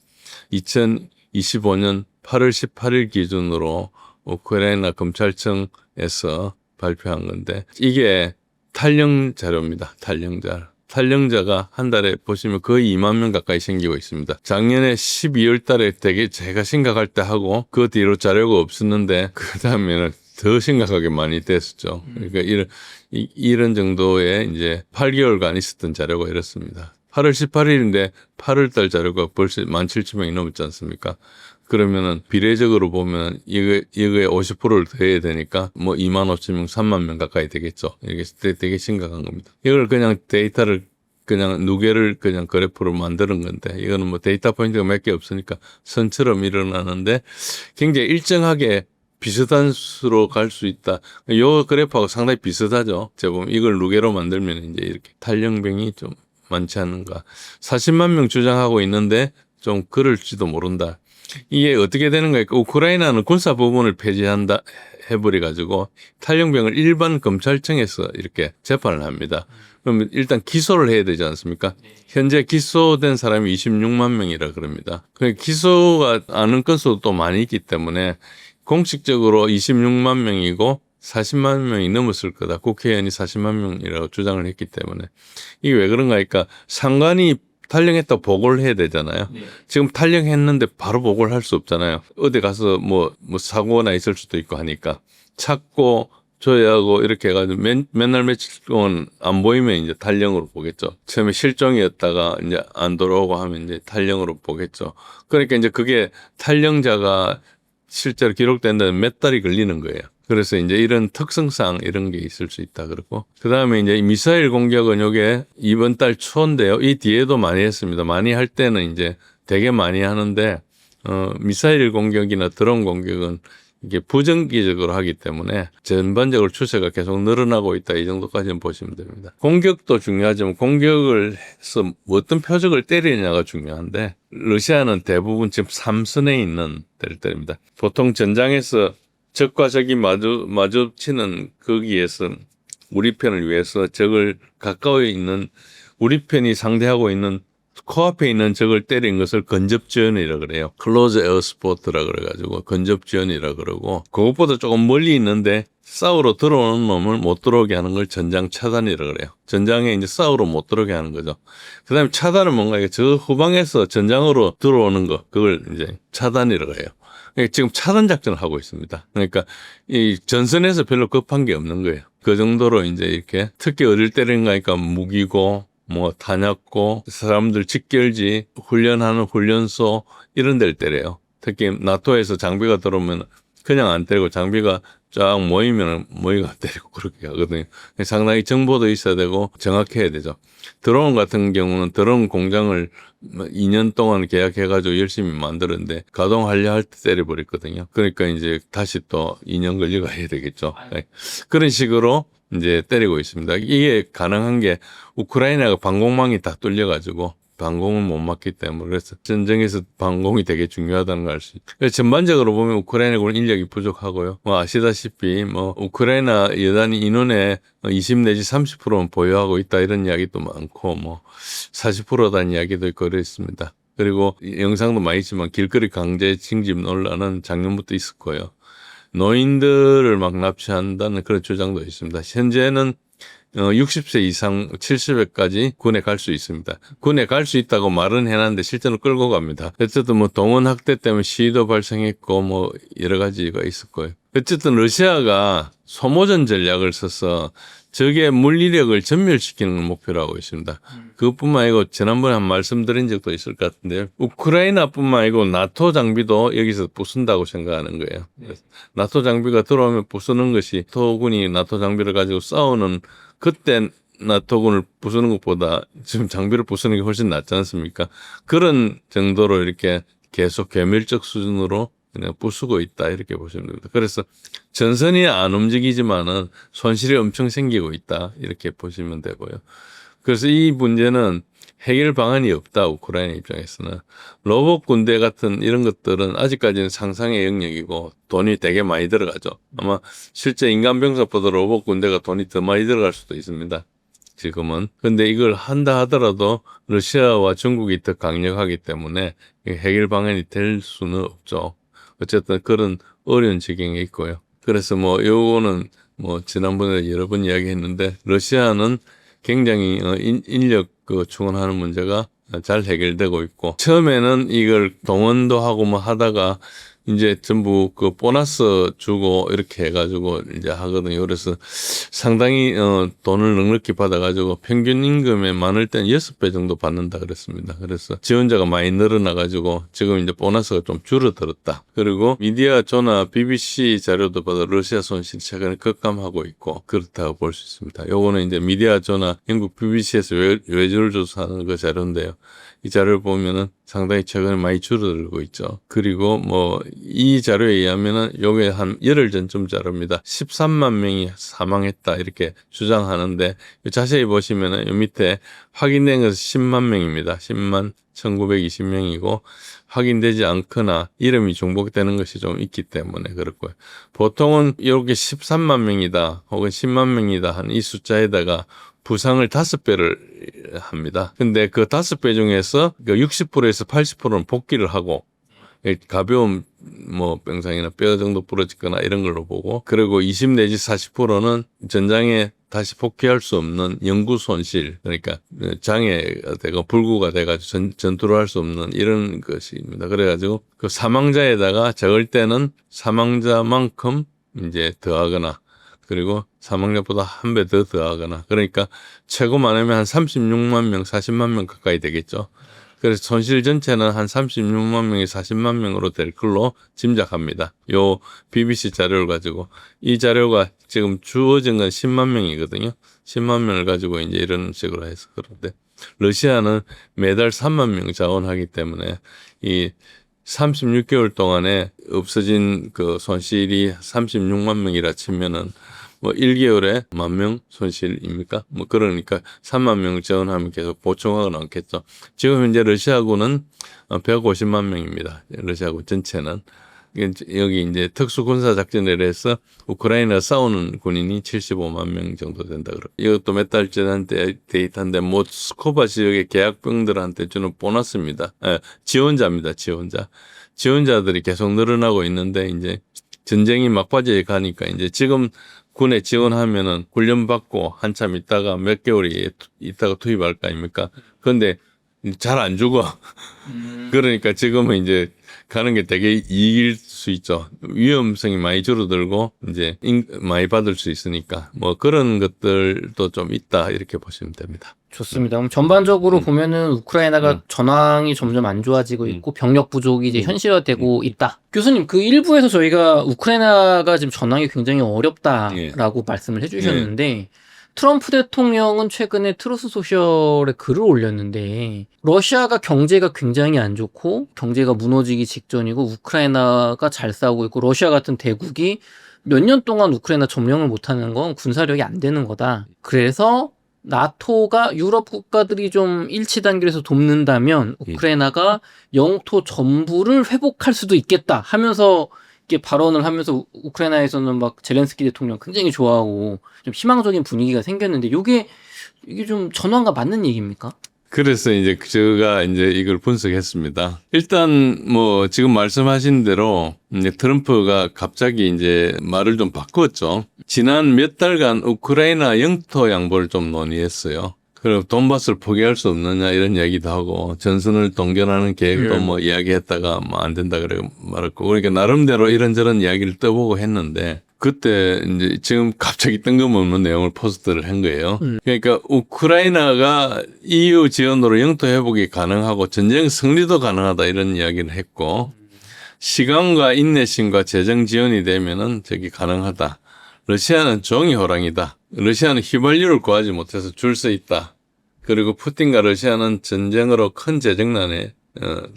2025년 8월 18일 기준으로 우크라이나 검찰청에서 발표한 건데 이게 탈영 자료입니다. 탈영자가 한 달에 보시면 거의 2만 명 가까이 생기고 있습니다. 작년에 12월 달에 되게 제가 심각할 때 하고 그 뒤로 자료가 없었는데 그 다음에는 더 심각하게 많이 됐었죠. 그러니까 이런 정도의 이제 8개월간 있었던 자료가 이렇습니다. 8월 18일인데 8월 달 자료가 벌써 17,000명이 넘었지 않습니까? 그러면은 비례적으로 보면 이거에 50%를 더해야 되니까 뭐 25,000명, 3만 명 가까이 되겠죠. 이게 되게 심각한 겁니다. 이걸 그냥 데이터를 그냥 누계를 그냥 그래프로 만드는 건데 이거는 뭐 데이터 포인트가 몇 개 없으니까 선처럼 일어나는데 굉장히 일정하게 비슷한 수로 갈 수 있다. 요 그래프하고 상당히 비슷하죠. 제가 보면 이걸 누계로 만들면 이제 이렇게 탈영병이 좀 많지 않은가. 40만 명 주장하고 있는데 좀 그럴지도 모른다. 이게 어떻게 되는 거예요? 우크라이나는 군사 부분을 폐지한다 해버려가지고 탈영병을 일반 검찰청에서 이렇게 재판을 합니다. 그러면 일단 기소를 해야 되지 않습니까? 현재 기소된 사람이 26만 명이라 그럽니다. 기소가 아는 건수도 또 많이 있기 때문에 공식적으로 26만 명이고 40만 명이 넘었을 거다. 국회의원이 40만 명이라고 주장을 했기 때문에. 이게 왜 그런가 하니까 상관이 탈영했다고 보고를 해야 되잖아요. 네. 지금 탈영했는데 바로 보고를 할 수 없잖아요. 어디 가서 뭐 사고나 있을 수도 있고 하니까 찾고 조회하고 이렇게 해가지고 맨날 며칠 동안 안 보이면 이제 탈영으로 보겠죠. 처음에 실종이었다가 이제 안 돌아오고 하면 이제 탈영으로 보겠죠. 그러니까 이제 그게 탈영자가 실제로 기록된다면 몇 달이 걸리는 거예요. 그래서 이제 이런 특성상 이런 게 있을 수 있다 그러고 그다음에 이제 미사일 공격은 요게 이번 달 초인데요. 이 뒤에도 많이 했습니다. 많이 할 때는 이제 되게 많이 하는데 미사일 공격이나 드론 공격은 이게 부정기적으로 하기 때문에 전반적으로 추세가 계속 늘어나고 있다 이 정도까지는 보시면 됩니다. 공격도 중요하지만 공격을 해서 어떤 표적을 때리느냐가 중요한데 러시아는 대부분 지금 삼선에 있는 데를 때립니다. 보통 전장에서 적과 적이 마주치는 거기에서 우리 편을 위해서 적을 가까이 있는 우리 편이 상대하고 있는 코앞에 있는 적을 때린 것을 근접지원이라 그래요. 클로즈 에어 스포트라 그래가지고 근접지원이라 그러고 그것보다 조금 멀리 있는데 싸우러 들어오는 놈을 못 들어오게 하는 걸 전장 차단이라 그래요. 전장에 이제 싸우러 못 들어오게 하는 거죠. 그다음에 차단은 뭔가 저 후방에서 전장으로 들어오는 거 그걸 이제 차단이라 그래요. 지금 차단 작전을 하고 있습니다. 그러니까 이 전선에서 별로 급한 게 없는 거예요. 그 정도로 이제 이렇게 특히 어딜 때리는가 하니까 무기고 뭐 탄약고 사람들 직결지 훈련하는 훈련소 이런 데를 때려요. 특히 나토에서 장비가 들어오면 그냥 안 때리고 장비가 쫙 모이면 모이가 때리고 그렇게 하거든요. 상당히 정보도 있어야 되고 정확해야 되죠. 드론 같은 경우는 드론 공장을 2년 동안 계약해가지고 열심히 만들었는데 가동하려 할 때 때려버렸거든요. 그러니까 이제 다시 또 2년 걸리고 해야 되겠죠. 그런 식으로 이제 때리고 있습니다. 이게 가능한 게 우크라이나가 방공망이 다 뚫려가지고 방공을 못 막기 때문에 그래서 전쟁에서 방공이 되게 중요하다는 걸 알 수 있죠. 전반적으로 보면 우크라이나군은 인력이 부족하고요. 뭐 아시다시피 뭐 우크라이나 여단위 인원의 20 내지 30%는 보유하고 있다 이런 이야기도 많고 뭐 40%다는 이야기도 있고 그랬습니다. 그리고 영상도 많이 있지만 길거리 강제 징집 논란은 작년부터 있었고요. 노인들을 막 납치한다는 그런 주장도 있습니다. 현재는 60세 이상 70회까지 군에 갈 수 있습니다. 군에 갈 수 있다고 말은 해놨는데 실제로 끌고 갑니다. 어쨌든 뭐 동원 학대 때문에 시위도 발생했고 뭐 여러 가지가 있었고요. 어쨌든 러시아가 소모전 전략을 써서 적의 물리력을 전멸시키는 걸 목표로 하고 있습니다. 그것뿐만 아니고 지난번에 한 말씀드린 적도 있을 것 같은데요. 우크라이나뿐만 아니고 나토 장비도 여기서 부순다고 생각하는 거예요. 나토 장비가 들어오면 부수는 것이 나토군이 나토 장비를 가지고 싸우는 그때 나토군을 부수는 것보다 지금 장비를 부수는 게 훨씬 낫지 않습니까? 그런 정도로 이렇게 계속 괴멸적 수준으로 그냥 부수고 있다 이렇게 보시면 됩니다. 그래서 전선이 안 움직이지만은 손실이 엄청 생기고 있다 이렇게 보시면 되고요. 그래서 이 문제는 해결 방안이 없다 우크라이나 입장에서는. 로봇 군대 같은 이런 것들은 아직까지는 상상의 영역이고 돈이 되게 많이 들어가죠. 아마 실제 인간 병사보다 로봇 군대가 돈이 더 많이 들어갈 수도 있습니다. 지금은. 근데 이걸 한다 하더라도 러시아와 중국이 더 강력하기 때문에 해결 방안이 될 수는 없죠. 어쨌든 그런 어려운 지경에 있고요. 그래서 뭐 요거는 뭐 지난번에 여러 번 이야기했는데 러시아는 굉장히 인력 충원하는 문제가 잘 해결되고 있고 처음에는 이걸 동원도 하고 뭐 하다가 이제 전부 보너스 주고 이렇게 해가지고 이제 하거든요. 그래서 상당히 돈을 넉넉히 받아가지고 평균 임금에 많을 땐 6배 정도 받는다 그랬습니다. 그래서 지원자가 많이 늘어나가지고 지금 이제 보너스가 좀 줄어들었다. 그리고 미디어조나 BBC 자료도 봐도 러시아 손실이 최근에 급감하고 있고 그렇다고 볼 수 있습니다. 요거는 이제 미디어조나 영국 BBC에서 외주를 조사하는 그 자료인데요. 이 자료를 보면은 상당히 최근에 많이 줄어들고 있죠. 그리고 뭐 이 자료에 의하면은 요게 한 열흘 전쯤 자료입니다. 13만 명이 사망했다 이렇게 주장하는데 자세히 보시면은 요 밑에 확인된 것은 10만 명입니다. 10만 1920명이고 확인되지 않거나 이름이 중복되는 것이 좀 있기 때문에 그렇고요. 보통은 이렇게 13만 명이다 혹은 10만 명이다 한 이 숫자에다가 부상을 5배를 합니다. 근데 그 5배 중에서 60%에서 80%는 복귀를 하고 가벼운 뭐 병상이나 뼈 정도 부러지거나 이런 걸로 보고 그리고 20 내지 40%는 전장에 다시 복귀할 수 없는 영구 손실 그러니까 장애가 되고 불구가 돼가지고 전투를 할 수 없는 이런 것입니다. 그래가지고 그 사망자에다가 적을 때는 사망자만큼 이제 더하거나 그리고 사망자보다 한 배 더 더하거나 그러니까 최고 많으면 한 36만 명, 40만 명 가까이 되겠죠. 그래서 손실 전체는 한 36만 명이 40만 명으로 될 걸로 짐작합니다. 요 BBC 자료를 가지고 이 자료가 지금 주어진 건 10만 명이거든요. 10만 명을 가지고 이제 이런 식으로 해서 그런데 러시아는 매달 3만 명 자원하기 때문에 이 36개월 동안에 없어진 그 손실이 36만 명이라 치면은 뭐 1개월에 10,000명 손실입니까? 뭐 그러니까 3만 명 지원하면 계속 보충하고는 않겠죠. 지금 현재 러시아군은 150만 명입니다. 러시아군 전체는. 여기 이제 특수군사작전에 대해서 우크라이나 싸우는 군인이 75만 명 정도 된다 그러고 이것도 몇 달 전한 데이터인데 모스크바 지역의 계약병들한테 주는 보너스입니다. 지원자입니다. 지원자들이 계속 늘어나고 있는데 이제 전쟁이 막바지에 가니까 이제 지금 군에 지원하면은 훈련 받고 한참 있다가 몇 개월이 있다가 투입할 거 아닙니까? 그런데 잘 안 죽어. 그러니까 지금은 이제 가는 게 되게 이익일 수 있죠. 위험성이 많이 줄어들고 이제 많이 받을 수 있으니까 뭐 그런 것들도 좀 있다 이렇게 보시면 됩니다. 좋습니다. 그럼 전반적으로 보면은 우크라이나가 전황이 점점 안 좋아지고 있고 병력 부족이 이제 현실화되고 있다. 교수님, 그 일부에서 저희가 우크라이나가 지금 전황이 굉장히 어렵다라고 말씀을 해주셨는데 트럼프 대통령은 최근에 트루스 소셜에 글을 올렸는데 러시아가 경제가 굉장히 안 좋고 경제가 무너지기 직전이고 우크라이나가 잘 싸우고 있고 러시아 같은 대국이 몇 년 동안 우크라이나 점령을 못하는 건 군사력이 안 되는 거다. 그래서 나토가 유럽 국가들이 좀 일치 단계에서 돕는다면 우크라이나가 영토 전부를 회복할 수도 있겠다 하면서 이렇게 발언을 하면서 우크라이나에서는 막 제렌스키 대통령 굉장히 좋아하고 좀 희망적인 분위기가 생겼는데 이게 좀 전환과 맞는 얘기입니까? 그래서 이제 제가 이제 이걸 분석했습니다. 일단 뭐 지금 말씀하신 대로 이제 트럼프가 갑자기 이제 말을 좀 바꿨죠. 지난 몇 달간 우크라이나 영토 양보를 좀 논의했어요. 그리고 돈바스를 포기할 수 없느냐 이런 이야기도 하고 전선을 동결하는 계획도 뭐 이야기했다가 뭐 안 된다 그래 말했고 그러니까 나름대로 이런저런 이야기를 떠보고 했는데 그때 이제 지금 갑자기 뜬금없는 내용을 포스트를 한 거예요. 그러니까 우크라이나가 EU 지원으로 영토 회복이 가능하고 전쟁 승리도 가능하다 이런 이야기를 했고 시간과 인내심과 재정 지원이 되면은 저기 가능하다. 러시아는 종이 호랑이다. 러시아는 휘발유를 구하지 못해서 줄 서 있다. 그리고 푸틴과 러시아는 전쟁으로 큰 재정난에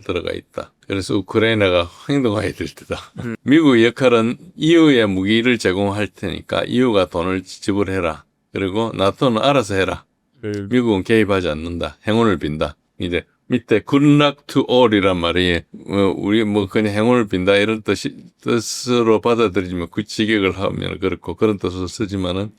들어가 있다. 그래서 우크라이나가 행동해야 될 때다. 미국의 역할은 EU에 무기를 제공할 테니까 EU가 돈을 지불해라. 그리고 나토는 알아서 해라. 미국은 개입하지 않는다. 행운을 빈다. 이제 밑에 good luck to all이란 말이 우리 뭐 그냥 행운을 빈다 이런 뜻으로 받아들이지만 그 직역을 하면 그렇고 그런 뜻으로 쓰지만은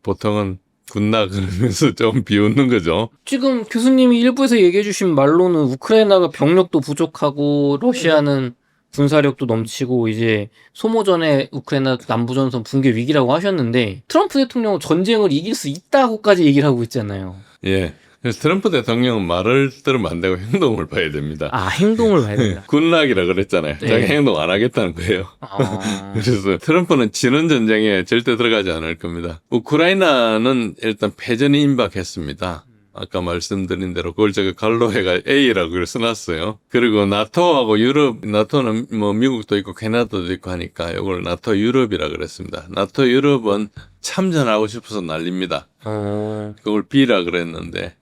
보통은 군나 그러면서 좀 비웃는 거죠. 지금 교수님이 일부에서 얘기해 주신 말로는 우크라이나가 병력도 부족하고 러시아는 군사력도 넘치고 이제 소모전에 우크라이나 남부전선 붕괴 위기라고 하셨는데 트럼프 대통령은 전쟁을 이길 수 있다고까지 얘기를 하고 있잖아요. 예. 그래서 트럼프 대통령은 말을 들으면 안 되고 행동을 봐야 됩니다. 아, 행동을 봐야 된다. 군락이라 그랬잖아요. 네. 자기 행동 안 하겠다는 거예요. 아, 그래서 트럼프는 지는 전쟁에 절대 들어가지 않을 겁니다. 우크라이나는 일단 패전이 임박했습니다. 아까 말씀드린 대로 그걸 제가 갈로해가 A라고 써놨어요. 그리고 나토하고 유럽, 나토는 뭐 미국도 있고 캐나다도 있고 하니까 이걸 나토 유럽이라 그랬습니다. 나토 유럽은 참전하고 싶어서 난립니다. 그걸 B라 그랬는데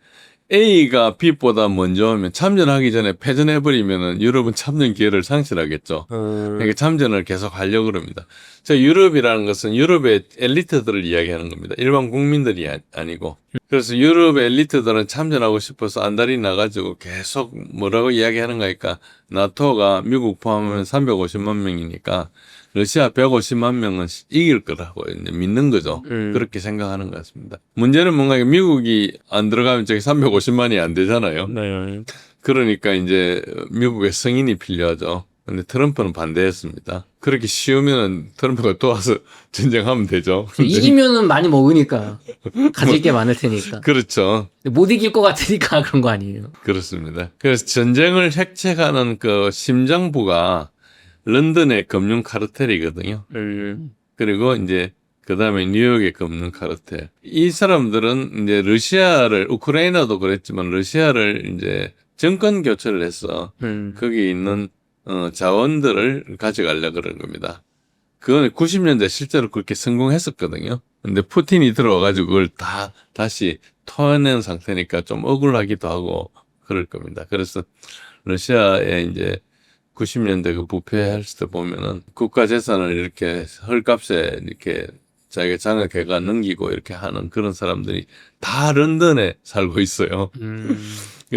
A가 B보다 먼저 하면 참전하기 전에 패전해버리면은 유럽은 참전 기회를 상실하겠죠. 그러니까 참전을 계속 하려고 그럽니다. 자, 유럽이라는 것은 유럽의 엘리트들을 이야기하는 겁니다. 일반 국민들이 아니고. 그래서 유럽 엘리트들은 참전하고 싶어서 안달이 나가지고 계속 뭐라고 이야기하는가 하니까 나토가 미국 포함하면 350만 명이니까 러시아 150만 명은 이길 거라고 이제 믿는 거죠. 그렇게 생각하는 것 같습니다. 문제는 뭔가 미국이 안 들어가면 저기 350만이 안 되잖아요. 네. 그러니까 이제 미국의 승인이 필요하죠. 근데 트럼프는 반대했습니다. 그렇게 쉬우면 트럼프가 또 와서 전쟁하면 되죠. 이기면은 많이 먹으니까 가질 게 많을 테니까. 그렇죠. 못 이길 것 같으니까 그런 거 아니에요. 그렇습니다. 그래서 전쟁을 획책하는 그 심장부가 런던의 금융 카르텔이거든요. 그리고 이제 그 다음에 뉴욕의 금융 카르텔. 이 사람들은 이제 러시아를, 우크라이나도 그랬지만 러시아를 이제 정권 교체를 해서 거기 있는 자원들을 가져가려고 그런 겁니다. 그건 90년대 실제로 그렇게 성공했었거든요. 근데 푸틴이 들어와가지고 그걸 다시 토해낸 상태니까 좀 억울하기도 하고 그럴 겁니다. 그래서 러시아에 이제 90년대 그 부패했을 때 보면은 국가 재산을 이렇게 헐값에 이렇게 자기가 장악해가 넘기고 이렇게 하는 그런 사람들이 다 런던에 살고 있어요.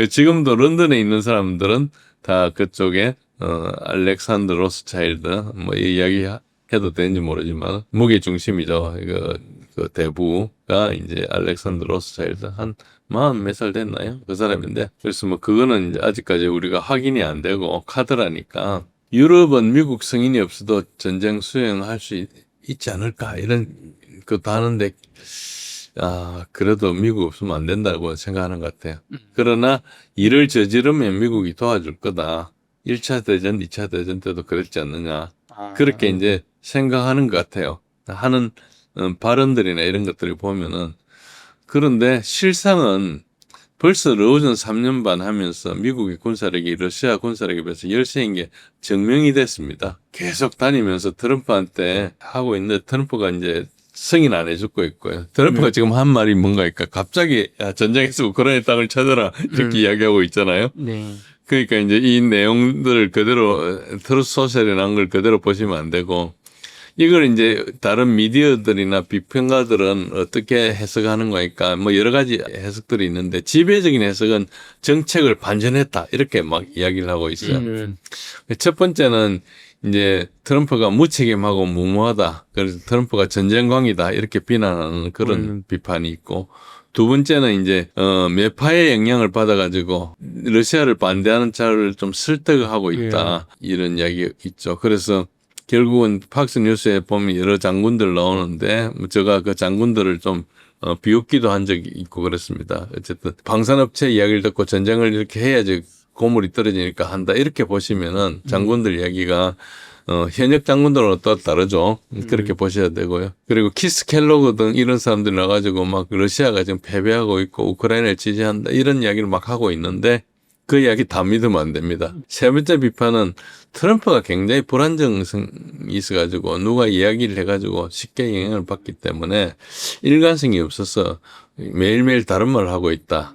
지금도 런던에 있는 사람들은 다 그쪽에 알렉산더 로스차일드 뭐 이 이야기 해도 되는지 모르지만 무게 중심이죠. 그 대부가 이제 알렉산더 로스차일드 한 40 몇 살 됐나요? 그 사람인데 그래서 뭐 그거는 이제 아직까지 우리가 확인이 안 되고 카드라니까 유럽은 미국 승인이 없어도 전쟁 수행할 수 있지 않을까 이런 것도 하는데 그래도 미국 없으면 안 된다고 생각하는 것 같아요. 그러나 이를 저지르면 미국이 도와줄 거다. 1차 대전, 2차 대전 때도 그랬지 않느냐. 그렇게 이제 생각하는 것 같아요. 하는 발언들이나 이런 것들을 보면은 그런데 실상은 벌써 러우전 3년 반 하면서 미국의 군사력이 러시아 군사력에 비해서 열세인 게 증명이 됐습니다. 계속 다니면서 트럼프한테 하고 있는데 트럼프가 이제 승인 안 해주고 있고요. 트럼프가 지금 한 말이 뭔가니까 갑자기 전쟁에서 우크라이나 땅을 찾아라 이렇게 이야기하고 있잖아요. 네. 그러니까 이제 이 내용들을 그대로 트루스 소셜에 난 걸 그대로 보시면 안 되고 이걸 이제 다른 미디어들이나 비평가들은 어떻게 해석하는 거니까 뭐 여러 가지 해석들이 있는데 지배적인 해석은 정책을 반전했다 이렇게 막 이야기를 하고 있어요. 첫 번째는 이제 트럼프가 무책임하고 무모하다. 그래서 트럼프가 전쟁광이다 이렇게 비난하는 그런 비판이 있고 두 번째는 이제 매파의 영향을 받아가지고 러시아를 반대하는 자를 좀 설득하고 있다 이런 이야기 있죠. 그래서 결국은 팍스 뉴스에 보면 여러 장군들 나오는데 제가 그 장군들을 좀 비웃기도 한 적이 있고 그렇습니다. 어쨌든 방산업체 이야기를 듣고 전쟁을 이렇게 해야지 고물이 떨어지니까 한다 이렇게 보시면은 장군들 이야기가 현역 장군들은 또 다르죠. 그렇게 보셔야 되고요. 그리고 키스 켈로그 등 이런 사람들이 나가지고 막 러시아가 지금 패배하고 있고 우크라이나를 지지한다 이런 이야기를 막 하고 있는데 그 이야기 다 믿으면 안 됩니다. 세 번째 비판은 트럼프가 굉장히 불안정성이 있어가지고 누가 이야기를 해가지고 쉽게 영향을 받기 때문에 일관성이 없어서 매일매일 다른 말을 하고 있다.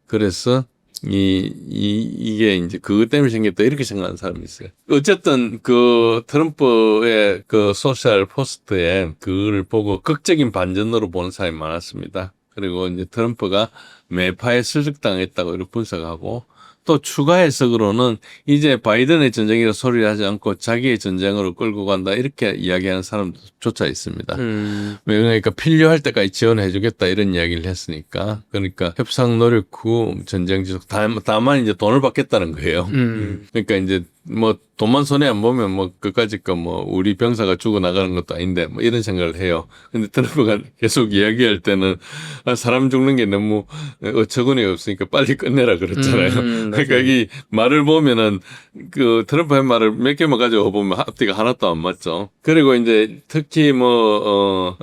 그래서 이게 이제 그것 때문에 생겼다 이렇게 생각하는 사람이 있어요. 어쨌든 그 트럼프의 그 소셜 포스트에 그걸 보고 극적인 반전으로 보는 사람이 많았습니다. 그리고 이제 트럼프가 매파에 설득당했다고 이렇게 분석하고 또 추가 해석으로는 이제 바이든의 전쟁이라 소리를 하지 않고 자기의 전쟁으로 끌고 간다 이렇게 이야기하는 사람조차 있습니다. 그러니까 필요할 때까지 지원해 주겠다 이런 이야기를 했으니까 그러니까 협상 노력 후 전쟁 지속 다만 이제 돈을 받겠다는 거예요. 그러니까 이제 뭐 돈만 손에 안 보면 뭐 그까짓 거 뭐 우리 병사가 죽어나가는 것도 아닌데 뭐 이런 생각을 해요. 근데 트럼프가 계속 이야기할 때는 사람 죽는 게 너무 어처구니 없으니까 빨리 끝내라 그랬잖아요. 그러니까 이 말을 보면은 그 트럼프의 말을 몇 개만 가지고 보면 앞뒤가 하나도 안 맞죠. 그리고 이제 특히 뭐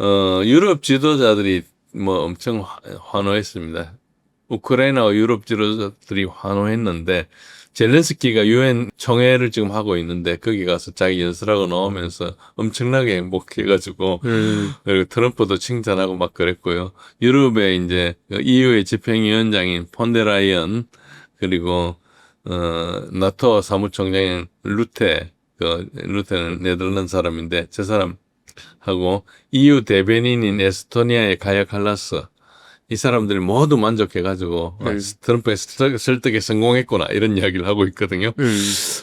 유럽 지도자들이 뭐 엄청 환호했습니다. 우크라이나와 유럽 지도자들이 환호했는데 젤렌스키가 유엔 총회를 지금 하고 있는데 거기 가서 자기 연설하고 나오면서 엄청나게 행복해가지고 그리고 트럼프도 칭찬하고 막 그랬고요. 유럽의 이제 EU의 집행위원장인 폰데라이언 그리고 나토 사무총장인 루테는 네덜란드 사람인데 저 사람하고 EU 대변인인 에스토니아의 가야 칼라스 이 사람들이 모두 만족해가지고 트럼프의 설득에 성공했구나 이런 이야기를 하고 있거든요.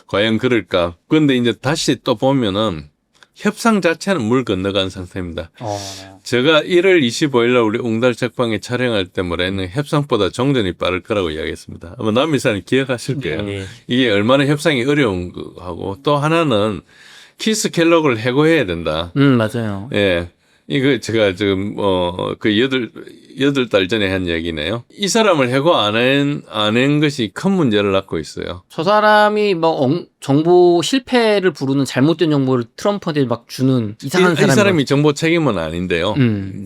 과연 그럴까? 그런데 이제 다시 또 보면은 협상 자체는 물 건너간 상태입니다. 제가 1월 25일 날 우리 웅달 책방에 촬영할 때 뭐랬는 협상보다 정전이 빠를 거라고 이야기했습니다. 아마 남미사님 기억하실 거예요. 이게 얼마나 협상이 어려운 거하고 또 하나는 키스 켈로그를 해고해야 된다. 맞아요. 예. 이거 제가 지금 그 8달 전에 한 얘기네요. 이 사람을 해고 안 한 것이 큰 문제를 낳고 있어요. 저 사람이 뭐 정보 실패를 부르는 잘못된 정보를 트럼프한테 막 주는 이상한 이 사람이 정보 책임은 아닌데요.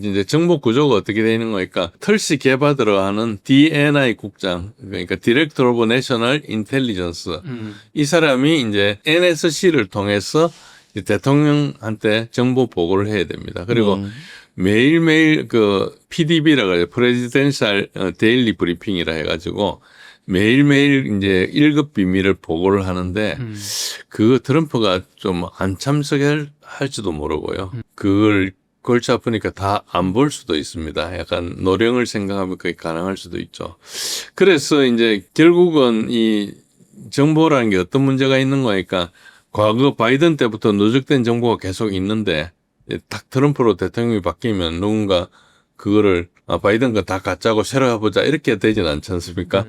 이제 정보 구조가 어떻게 되는 거니까 털시 개바드로 하는 DNI 국장 그러니까 Director of National Intelligence 이 사람이 이제 NSC를 통해서 대통령한테 정보 보고를 해야 됩니다. 그리고 매일매일 그 PDB라고 해요. 프레지덴셜 데일리 브리핑이라 해가지고 매일매일 이제 1급 비밀을 보고를 하는데 그 트럼프가 좀 안 참석할지도 모르고요. 그걸 골치 아프니까 다 안 볼 수도 있습니다. 약간 노령을 생각하면 그게 가능할 수도 있죠. 그래서 이제 결국은 이 정보라는 게 어떤 문제가 있는 거니까 과거 바이든 때부터 누적된 정보가 계속 있는데 딱 트럼프로 대통령이 바뀌면 누군가 그거를 바이든 거 다 가짜고 새로 해보자 이렇게 되진 않지 않습니까?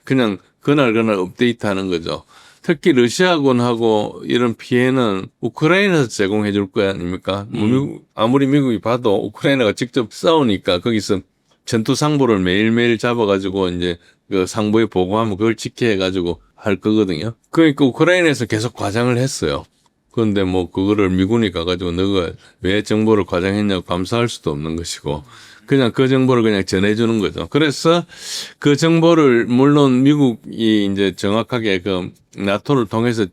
그냥 그날 업데이트하는 거죠. 특히 러시아군하고 이런 피해는 우크라이나에서 제공해 줄 거 아닙니까? 아무리 미국이 봐도 우크라이나가 직접 싸우니까 거기서 전투 상보를 매일매일 잡아가지고 이제 그 상부에 보고하면 그걸 지켜해가지고 할 거거든요. 그러니까 우크라이나에서 계속 과장을 했어요. 그런데 뭐 그거를 미군이 가가지고 너가 왜 정보를 과장했냐고 감사할 수도 없는 것이고 그냥 그 정보를 그냥 전해주는 거죠. 그래서 그 정보를 물론 미국이 이제 정확하게 그 나토를 통해서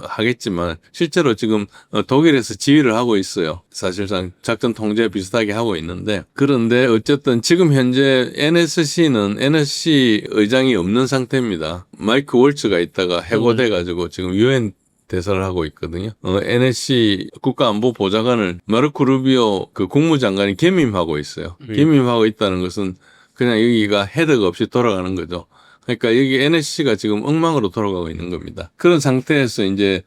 하겠지만 실제로 지금 독일에서 지휘를 하고 있어요. 사실상 작전 통제 비슷하게 하고 있는데 그런데 어쨌든 지금 현재 NSC는 NSC 의장이 없는 상태입니다. 마이크 월츠가 있다가 해고돼 가지고 지금 유엔 대사를 하고 있거든요. NSC 국가안보보좌관을 마르코 루비오 그 국무장관이 겸임하고 있어요. 겸임하고 있다는 것은 그냥 여기가 헤드가 없이 돌아가는 거죠. 그러니까 여기 NSC가 지금 엉망으로 돌아가고 있는 겁니다. 그런 상태에서 이제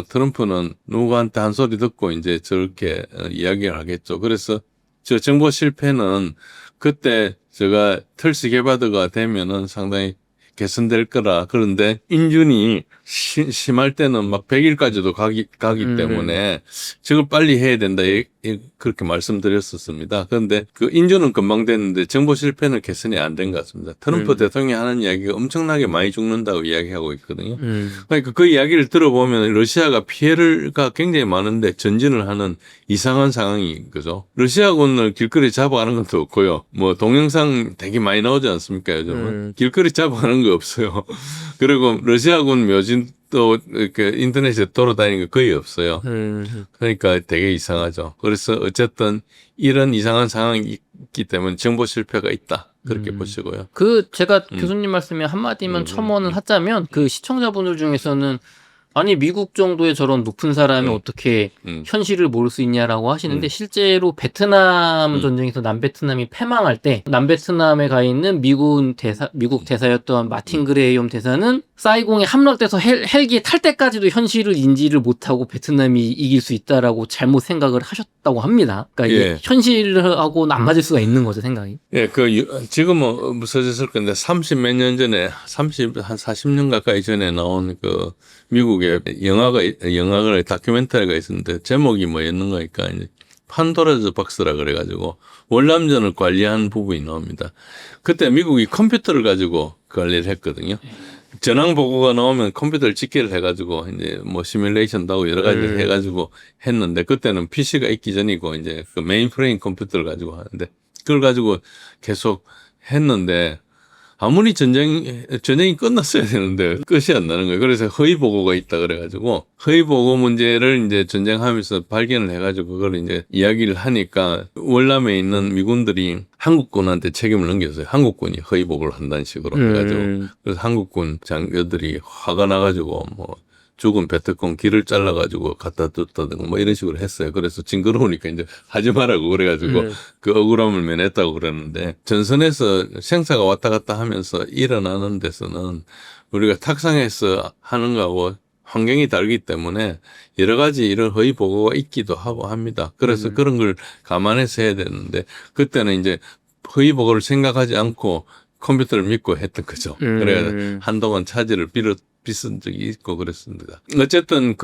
트럼프는 누구한테 한 소리 듣고 이제 저렇게 이야기를 하겠죠. 그래서 저 정보 실패는 그때 제가 털시 게바드가 되면은 상당히 개선될 거라. 그런데 인준이 심할 때는 막 100일까지도 가기 때문에 저걸 빨리 해야 된다. 그렇게 말씀드렸었습니다. 그런데 그 인준은 금방 됐는데 정보 실패는 개선이 안 된 것 같습니다. 트럼프 대통령이 하는 이야기가 엄청나게 많이 죽는다고 이야기하고 있거든요. 그러니까 그 이야기를 들어보면 러시아가 피해가 굉장히 많은데 전진을 하는 이상한 상황인 거죠. 러시아군을 길거리 잡아가는 것도 없고요. 뭐 동영상 되게 많이 나오지 않습니까 요즘은. 길거리 잡아가는 거 없어요. 그리고 러시아군 묘진도 이렇게 인터넷에 돌아다니는 거 거의 없어요. 그러니까 되게 이상하죠. 그래서 어쨌든 이런 이상한 상황이 있기 때문에 정보 실패가 있다. 그렇게 보시고요. 제가 교수님 말씀에 한마디만 첨언을 하자면 그 시청자분들 중에서는 아니 미국 정도의 저런 높은 사람이 음. 어떻게 음. 현실을 모를 수 있냐라고 하시는데 음. 실제로 베트남 전쟁에서 남베트남이 패망할 때 남베트남에 가 있는 미국 대사였던 마틴 그레이엄 대사는 사이공에 함락돼서 헬기에 탈 때까지도 현실을 인지를 못하고 베트남이 이길 수 있다라고 잘못 생각을 하셨다고 합니다. 그러니까 예. 이게 현실하고는 안 맞을 수가 있는 거죠, 생각이. 예, 지금은 무서졌을 건데 30몇 년 전에 한 40년 가까이 전에 나온 그 미국의 영화가 다큐멘터리가 있었는데 제목이 뭐였는가니까 이제 판도라즈 박스라 그래가지고 월남전을 관리한 부분이 나옵니다. 그때 미국이 컴퓨터를 가지고 관리를 했거든요. 전황 보고가 나오면 컴퓨터를 집계를 해가지고 이제 뭐 시뮬레이션도 하고 여러 가지 해가지고 했는데 그때는 PC가 있기 전이고 이제 그 메인프레임 컴퓨터를 가지고 하는데 그걸 가지고 계속 했는데 아무리 전쟁이 끝났어야 되는데 끝이 안 나는 거예요. 그래서 허위 보고가 있다 그래가지고 허위 보고 문제를 이제 전쟁하면서 발견을 해가지고 그걸 이제 이야기를 하니까 월남에 있는 미군들이 한국군한테 책임을 넘겼어요. 한국군이 허위 보고를 한다는 식으로 해가지고 그래서 한국군 장교들이 화가 나가지고 뭐 죽은 베트콩 길을 잘라가지고 갖다 뒀다든가 뭐 이런 식으로 했어요. 그래서 징그러우니까 이제 하지 말라고 그래가지고 그 억울함을 면했다고 그러는데 전선에서 생사가 왔다 갔다 하면서 일어나는 데서는 우리가 탁상에서 하는 거하고 환경이 다르기 때문에 여러 가지 이런 허위 보고가 있기도 하고 합니다. 그래서 그런 걸 감안해서 해야 되는데 그때는 이제 허위 보고를 생각하지 않고 컴퓨터를 믿고 했던 거죠. 그래야 한동안 차질을 비쓴 적이 있고 그랬습니다. 어쨌든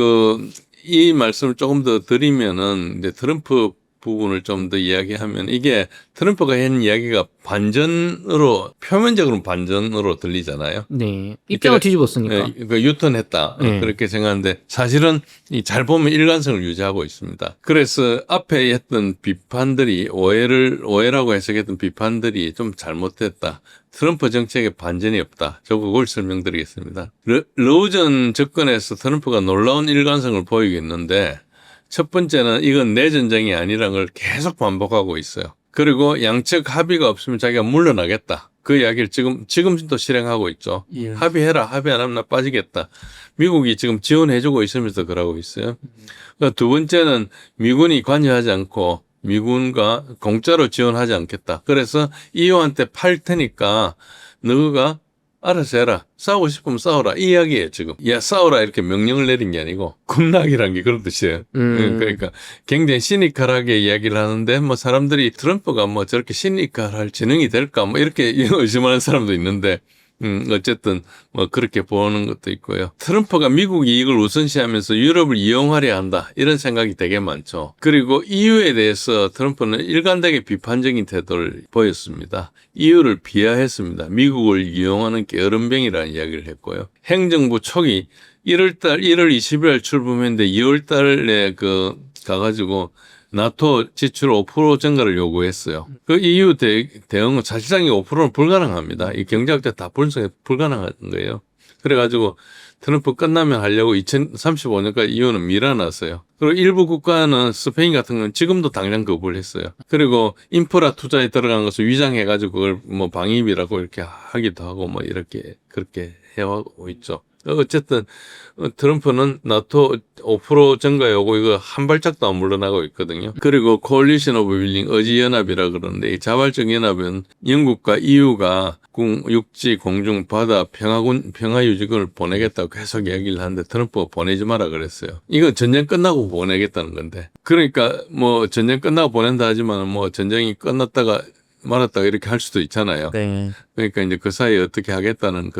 이 말씀을 조금 더 드리면은 이제 트럼프 부분을 좀 더 이야기하면 이게 트럼프가 한 이야기가 표면적으로는 반전으로 들리잖아요. 네. 입장을 뒤집었으니까. 유턴했다. 네. 그렇게 생각하는데 사실은 잘 보면 일관성을 유지하고 있습니다. 그래서 앞에 했던 비판들이 오해라고 해석했던 비판들이 좀 잘못됐다. 트럼프 정책에 반전이 없다. 저 그걸 설명드리겠습니다. 로우전 접근에서 트럼프가 놀라운 일관성을 보이겠는데 첫 번째는 이건 내 전쟁이 아니라는 걸 계속 반복하고 있어요. 그리고 양측 합의가 없으면 자기가 물러나겠다. 그 이야기를 지금도 실행하고 있죠. 예. 합의해라. 합의 안 하면 나 빠지겠다. 미국이 지금 지원해주고 있으면서 그러고 있어요. 그러니까 두 번째는 미군이 관여하지 않고 미군과 공짜로 지원하지 않겠다. 그래서 EU한테 팔 테니까 너가 알아서 해라. 싸우고 싶으면 싸워라. 이 이야기예요, 지금. 야, 싸워라. 이렇게 명령을 내린 게 아니고, 군락이라는 게 그런 뜻이에요. 그러니까 굉장히 시니컬하게 이야기를 하는데, 뭐 사람들이 트럼프가 뭐 저렇게 시니컬할 지능이 될까? 뭐 이렇게 의심하는 사람도 있는데, 어쨌든 뭐 그렇게 보는 것도 있고요. 트럼프가 미국 이익을 우선시하면서 유럽을 이용하려 한다. 이런 생각이 되게 많죠. 그리고 EU에 대해서 트럼프는 일관되게 비판적인 태도를 보였습니다. EU를 비하했습니다. 미국을 이용하는 게으름뱅이라는 이야기를 했고요. 행정부 초기 1월 20일 출범했는데 2월 달에 가가지고 나토 지출 5% 증가를 요구했어요. 그 EU 대응은 사실상 5%는 불가능합니다. 이 경제학자 다 분석해 불가능한 거예요. 그래가지고 트럼프 끝나면 하려고 2035년까지 EU는 밀어놨어요. 그리고 일부 국가는 스페인 같은 건 지금도 당장 거부를 했어요. 그리고 인프라 투자에 들어간 것을 위장해가지고 그걸 뭐 방위비라고 이렇게 하기도 하고 뭐 그렇게 해오고 있죠. 어쨌든 트럼프는 나토 5% 증가 요구 이거 한 발짝도 안 물러나고 있거든요. 그리고 콜리션 오브 윌링 의지연합이라 그러는데 이 자발적 연합은 영국과 EU가 육지, 공중, 바다, 평화유지군을 보내겠다고 계속 이야기를 하는데 트럼프가 보내지 마라 그랬어요. 이건 전쟁 끝나고 보내겠다는 건데. 그러니까 뭐 전쟁 끝나고 보낸다 하지만 뭐 전쟁이 끝났다가 말았다가 이렇게 할 수도 있잖아요. 네. 그러니까 이제 그 사이에 어떻게 하겠다는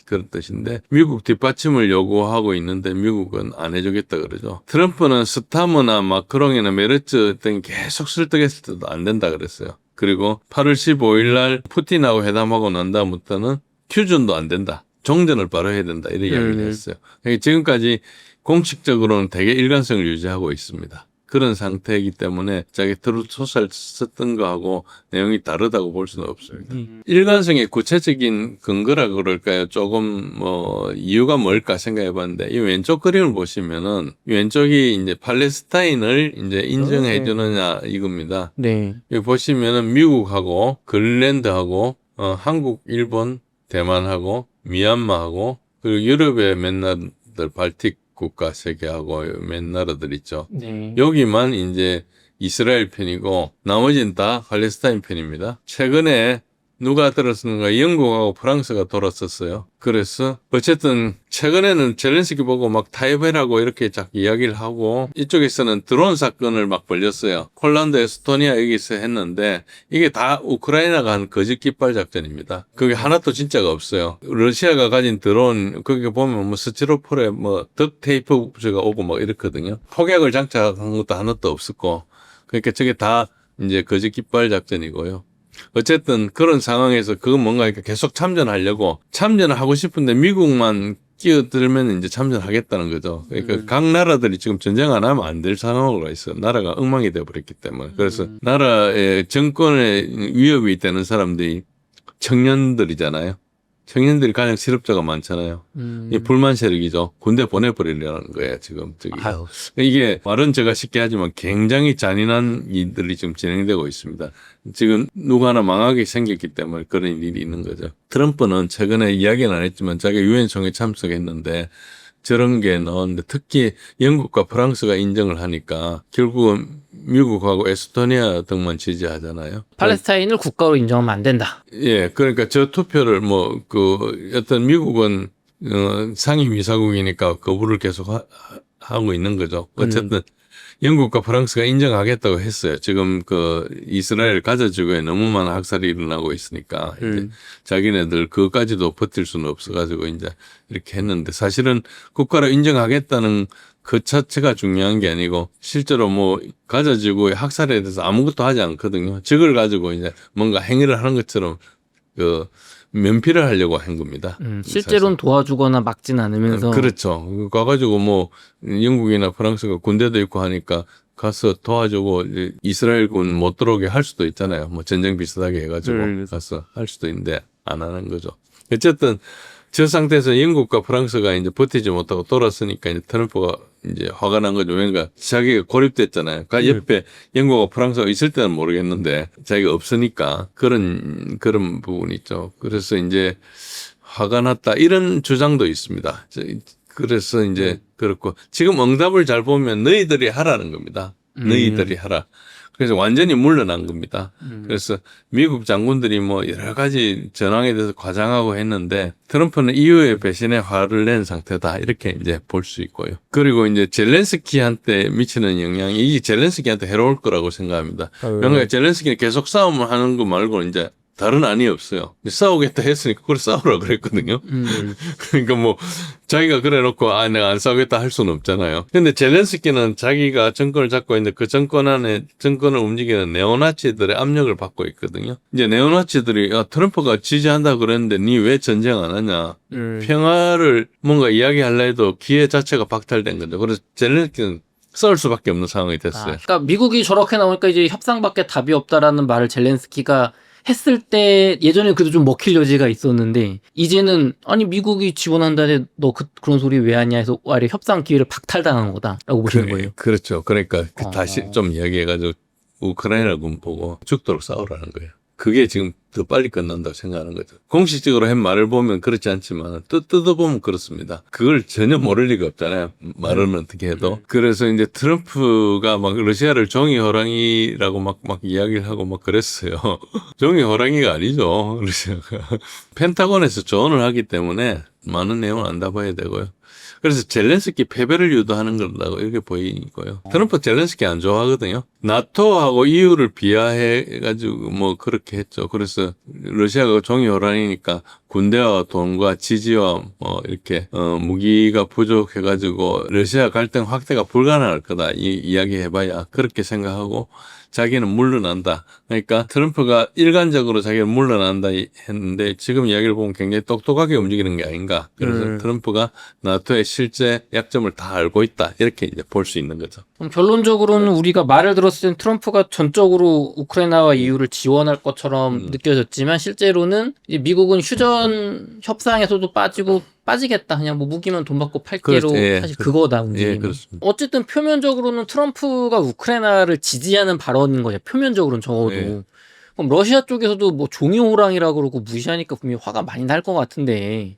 그런 뜻인데 미국 뒷받침을 요구하고 있는데 미국은 안 해주겠다 그러죠. 트럼프는 스타머나 마크롱이나 메르츠 등 계속 설득했을 때도 안 된다 그랬어요. 그리고 8월 15일 날 푸틴하고 회담하고 난 다음부터는 퓨전도 안 된다. 종전을 바로 해야 된다. 이런 이야기를 했어요. 그러니까 지금까지 공식적으로는 되게 일관성을 유지하고 있습니다. 그런 상태이기 때문에 자기 트루소설 썼던 거하고 내용이 다르다고 볼 수는 없습니다. 일관성의 구체적인 근거라 그럴까요? 조금 뭐 이유가 뭘까 생각해 봤는데 이 왼쪽 그림을 보시면은 왼쪽이 이제 팔레스타인을 이제 인정해 주느냐 이겁니다. 네. 여기 보시면은 미국하고 그린란드하고 한국, 일본, 대만하고 미얀마하고 그리고 유럽의 맨날 발틱 국가 세계하고 몇 나라들 있죠. 네. 여기만 이제 이스라엘 편이고 나머지는 다 팔레스타인 편입니다. 최근에 누가 들었는가 영국하고 프랑스가 돌았었어요. 그래서 어쨌든 최근에는 젤렌스키 보고 막 타협해라고 이렇게 쫙 이야기를 하고 이쪽에서는 드론 사건을 막 벌렸어요. 폴란드, 에스토니아 여기서 했는데 이게 다 우크라이나가 한 거짓 깃발 작전입니다. 그게 하나도 진짜가 없어요. 러시아가 가진 드론 거기 보면 뭐 스티로폴에 뭐 덕테이프가 오고 막 이렇거든요. 폭약을 장착한 것도 하나도 없었고 그러니까 저게 다 이제 거짓 깃발 작전이고요. 어쨌든 그런 상황에서 그거 뭔가 이렇게 계속 참전하려고 참전을 하고 싶은데 미국만 끼어들면 이제 참전하겠다는 거죠. 그러니까 각 나라들이 지금 전쟁 안 하면 안 될 상황으로 있어요. 나라가 엉망이 되어버렸기 때문에. 그래서 나라의 정권에 위협이 되는 사람들이 청년들이잖아요. 청년들이 가장 실업자가 많잖아요. 이 불만 세력이죠. 군대 보내버리려는 거예요, 지금. 아유. 이게 말은 제가 쉽게 하지만 굉장히 잔인한 일들이 지금 진행되고 있습니다. 지금 누가 하나 망하게 생겼기 때문에 그런 일이 있는 거죠. 트럼프는 최근에 이야기는 안 했지만 자기가 유엔 총회 참석했는데 저런 게 나왔는데 특히 영국과 프랑스가 인정을 하니까 결국은 미국하고 에스토니아 등만 지지하잖아요. 팔레스타인을 국가로 인정하면 안 된다. 예, 그러니까 저 투표를 어떤 미국은 상임이사국이니까 거부를 계속 하고 있는 거죠. 어쨌든 영국과 프랑스가 인정하겠다고 했어요. 지금 이스라엘 가자 지구에 너무 많은 학살이 일어나고 있으니까 이제 자기네들 그것까지도 버틸 수는 없어가지고 이제 이렇게 했는데 사실은 국가로 인정하겠다는 그 자체가 중요한 게 아니고 실제로 가자 지구의 학살에 대해서 아무것도 하지 않거든요. 적을 가지고 이제 뭔가 행위를 하는 것처럼 면피를 하려고 한 겁니다. 실제로는 도와주거나 막진 않으면서. 그렇죠. 가가지고 영국이나 프랑스가 군대도 있고 하니까 가서 도와주고 이스라엘군 못 들어오게 할 수도 있잖아요. 전쟁 비슷하게 해가지고 가서 할 수도 있는데 안 하는 거죠. 어쨌든 저 상태에서 영국과 프랑스가 이제 버티지 못하고 돌았으니까 이제 트럼프가 이제 화가 난 거죠. 왜냐면 자기가 고립됐잖아요. 옆에 영국과 프랑스가 있을 때는 모르겠는데 자기가 없으니까 그런 부분이 있죠. 그래서 이제 화가 났다 이런 주장도 있습니다. 그래서 이제 그렇고 지금 응답을 잘 보면 너희들이 하라는 겁니다. 너희들이 하라. 그래서 완전히 물러난 겁니다. 그래서 미국 장군들이 여러 가지 전황에 대해서 과장하고 했는데 트럼프는 이후에 배신에 화를 낸 상태다. 이렇게 이제 볼 수 있고요. 그리고 이제 젤렌스키한테 미치는 영향이 이 젤렌스키한테 해로울 거라고 생각합니다. 왜냐하면 젤렌스키는 계속 싸움을 하는 거 말고 이제 다른 안이 없어요. 싸우겠다 했으니까 그걸 싸우라 그랬거든요. 그러니까 자기가 그래놓고 내가 안 싸우겠다 할 수는 없잖아요. 근데 젤렌스키는 자기가 정권을 잡고 있는데 그 정권 안에 정권을 움직이는 네오나치들의 압력을 받고 있거든요. 이제 네오나치들이 트럼프가 지지한다 그랬는데 니 왜 전쟁 안 하냐. 평화를 뭔가 이야기하려 해도 기회 자체가 박탈된 거죠. 그래서 젤렌스키는 싸울 수밖에 없는 상황이 됐어요. 그러니까 미국이 저렇게 나오니까 이제 협상밖에 답이 없다라는 말을 젤렌스키가 했을 때 예전에 그래도 좀 먹힐 여지가 있었는데 이제는 아니 미국이 지원한다는데 너 그런 소리 왜 하냐 해서 아예 협상 기회를 박탈당한 거다라고 보시는 거예요. 그렇죠. 그러니까 다시 좀 이야기해가지고 우크라이나군 보고 죽도록 싸우라는 거예요. 그게 지금 더 빨리 끝난다고 생각하는 거죠. 공식적으로 한 말을 보면 그렇지 않지만 뜯어보면 그렇습니다. 그걸 전혀 모를 리가 없잖아요. 말은 어떻게 해도. 그래서 이제 트럼프가 러시아를 종이 호랑이라고 막 이야기를 하고 그랬어요. 종이 호랑이가 아니죠. 러시아가. 펜타곤에서 조언을 하기 때문에 많은 내용을 안다봐야 되고요. 그래서 젤렌스키 패배를 유도하는 거라고 이렇게 보이고요. 트럼프 젤렌스키 안 좋아하거든요. 나토하고 EU를 비하해가지고 그렇게 했죠. 그래서 러시아가 종이 호랑이니까 군대와 돈과 지지와 이렇게 무기가 부족해가지고 러시아 갈등 확대가 불가능할 거다 이야기해봐야 그렇게 생각하고 자기는 물러난다. 그러니까 트럼프가 일관적으로 자기는 물러난다 했는데 지금 이야기를 보면 굉장히 똑똑하게 움직이는 게 아닌가. 그래서 트럼프가 나토의 실제 약점을 다 알고 있다. 이렇게 이제 볼 수 있는 거죠. 그럼 결론적으로는 우리가 말을 들었을 땐 트럼프가 전적으로 우크라이나와 EU를 지원할 것처럼 느껴졌지만 실제로는 이제 미국은 휴전 협상에서도 빠지겠다. 그냥 무기면 돈 받고 팔게로 사실 그거다 움직임이. 그렇습니다. 어쨌든 표면적으로는 트럼프가 우크라이나를 지지하는 발언인 거죠. 표면적으로는 적어도. 그럼 러시아 쪽에서도 종이 호랑이라고 그러고 무시하니까 분명히 화가 많이 날 것 같은데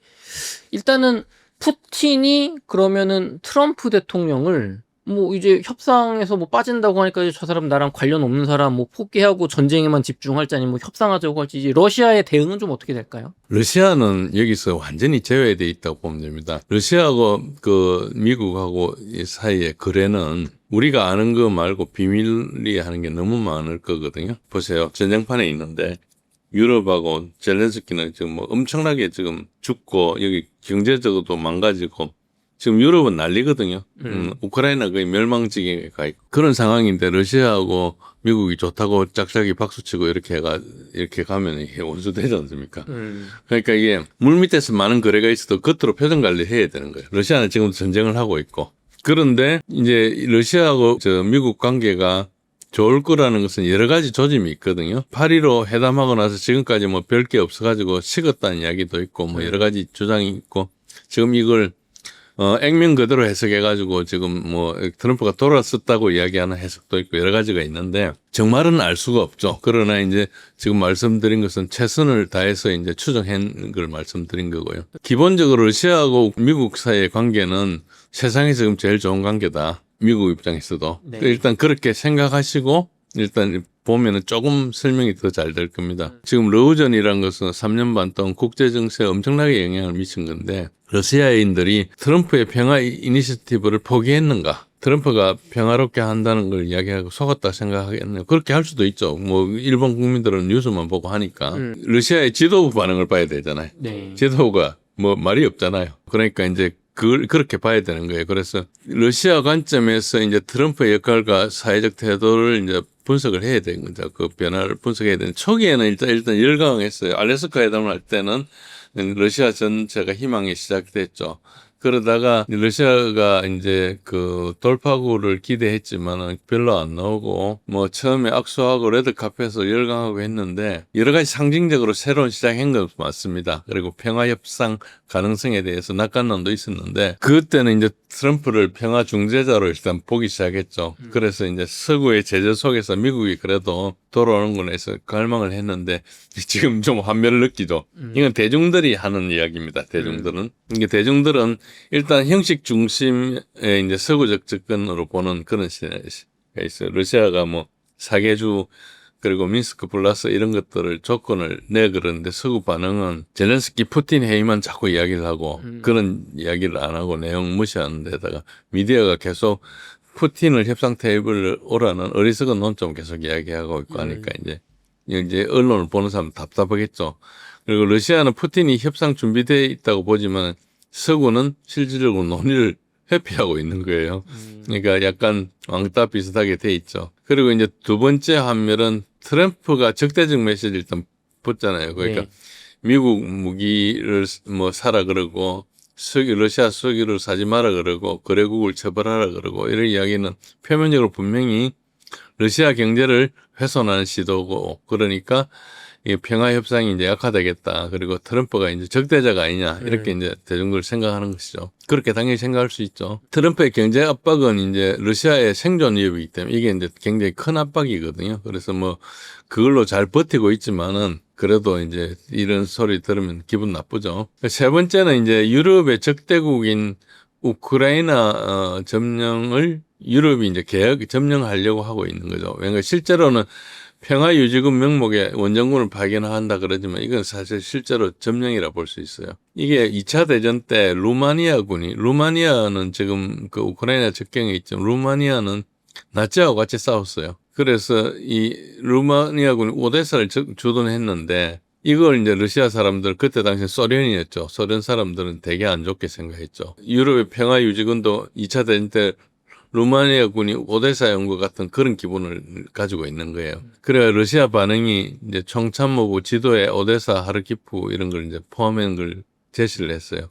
일단은 푸틴이 그러면은 트럼프 대통령을 뭐 이제 협상에서 뭐 빠진다고 하니까 이제 저 사람 나랑 관련 없는 사람 뭐 포기하고 전쟁에만 집중할지 아니면 뭐 협상하자고 할지 이제 러시아의 대응은 좀 어떻게 될까요? 러시아는 여기서 완전히 제외돼 있다고 보면 됩니다. 러시아하고 그 미국하고 이 사이의 거래는 우리가 아는 거 말고 비밀리에 하는 게 너무 많을 거거든요. 보세요. 전쟁판에 있는데 유럽하고 젤렌스키는 지금 뭐 엄청나게 지금 죽고 여기 경제적으로도 망가지고 지금 유럽은 난리거든요. 우크라이나 거의 멸망지경에 가 있고 그런 상황인데 러시아하고 미국이 좋다고 짝짝이 박수치고 이렇게 가면 이게 원수되지 않습니까? 그러니까 이게 물 밑에서 많은 거래가 있어도 겉으로 표정 관리해야 되는 거예요. 러시아는 지금 전쟁을 하고 있고 그런데 이제 러시아하고 미국 관계가 좋을 거라는 것은 여러 가지 조짐이 있거든요. 8.15 회담하고 나서 지금까지 뭐 별 게 없어가지고 식었다는 이야기도 있고 뭐 여러 가지 주장이 있고 지금 이걸 액면 그대로 해석해가지고 지금 뭐 트럼프가 돌았었다고 이야기하는 해석도 있고 여러 가지가 있는데 정말은 알 수가 없죠. 그러나 이제 지금 말씀드린 것은 최선을 다해서 이제 추정한 걸 말씀드린 거고요. 기본적으로 러시아하고 미국 사이의 관계는 세상에서 지금 제일 좋은 관계다. 미국 입장에서도. 네. 일단 그렇게 생각하시고 일단 보면은 조금 설명이 더 잘 될 겁니다. 지금 러우전이라는 것은 3년 반 동안 국제 정세에 엄청나게 영향을 미친 건데 러시아인들이 트럼프의 평화 이니셔티브를 포기했는가? 트럼프가 평화롭게 한다는 걸 이야기하고 속았다 생각하겠네요. 그렇게 할 수도 있죠. 뭐 일본 국민들은 뉴스만 보고 하니까 러시아의 지도부 반응을 봐야 되잖아요. 네. 지도부가 뭐 말이 없잖아요. 그러니까 이제 그걸 그렇게 봐야 되는 거예요. 그래서 러시아 관점에서 이제 트럼프의 역할과 사회적 태도를 이제 분석을 해야 되는 거죠. 그 변화를 분석해야 되는. 초기에는 일단 열광했어요. 알래스카 회담을 할 때는 러시아 전체가 희망이 시작됐죠. 그러다가 러시아가 이제 그 돌파구를 기대했지만은 별로 안 나오고 뭐 처음에 악수하고 레드카펫에서 열광하고 했는데 여러 가지 상징적으로 새로운 시작한 건 맞습니다. 그리고 평화협상 가능성에 대해서 낙관론도 있었는데 그때는 이제 트럼프를 평화 중재자로 일단 보기 시작했죠. 그래서 이제 서구의 제재 속에서 미국이 그래도 돌아오는구나 해서 갈망을 했는데 지금 좀 환멸을 느끼죠. 이건 대중들이 하는 이야기입니다. 대중들은. 이게 대중들은 일단 형식 중심의 이제 서구적 접근으로 보는 그런 시대가 있어요. 러시아가 뭐 사개주 그리고 민스크 플러스 이런 것들을 조건을 그러는데 서구 반응은 젤렌스키 푸틴 회의만 자꾸 이야기를 하고 그런 이야기를 안 하고 내용 무시하는 데다가 미디어가 계속 푸틴을 협상 테이블 오라는 어리석은 논점 계속 이야기하고 있고 하니까 이제 언론을 보는 사람 답답하겠죠. 그리고 러시아는 푸틴이 협상 준비되어 있다고 보지만 서구는 실질적으로 논의를 회피하고 있는 거예요. 그러니까 약간 왕따 비슷하게 돼 있죠. 그리고 이제 두 번째 한멸은 트럼프가 적대적 메시지를 일단 붙잖아요. 그러니까 네. 미국 무기를 뭐 사라 그러고 러시아 석유를 사지 마라 그러고 거래국을 처벌하라 그러고 이런 이야기는 표면적으로 분명히 러시아 경제를 훼손하는 시도고 그러니까 이 평화 협상이 이제 약화되겠다. 그리고 트럼프가 이제 적대자가 아니냐. 이렇게 이제 대중들 생각하는 것이죠. 그렇게 당연히 생각할 수 있죠. 트럼프의 경제 압박은 이제 러시아의 생존 위협이기 때문에 이게 이제 굉장히 큰 압박이거든요. 그래서 뭐 그걸로 잘 버티고 있지만은 그래도 이제 이런 소리 들으면 기분 나쁘죠. 세 번째는 이제 유럽의 적대국인 우크라이나 점령을 유럽이 이제 점령하려고 하고 있는 거죠. 왜냐하면 실제로는 평화유지군 명목에 원정군을 파견한다 그러지만 이건 사실 실제로 점령이라 볼 수 있어요. 이게 2차 대전 때 루마니아는 지금 그 우크라이나 접경에 있지만 루마니아는 나치하고 같이 싸웠어요. 그래서 이 루마니아군이 오데사를 주둔했는데 이걸 이제 러시아 사람들 그때 당시 소련이었죠. 소련 사람들은 되게 안 좋게 생각했죠. 유럽의 평화유지군도 2차 대전 때 루마니아 군이 오데사에 온 것 같은 그런 기분을 가지고 있는 거예요. 그래야 러시아 반응이 이제 총참모부 지도에 오데사, 하르키프 이런 걸 이제 포함한 걸 제시를 했어요.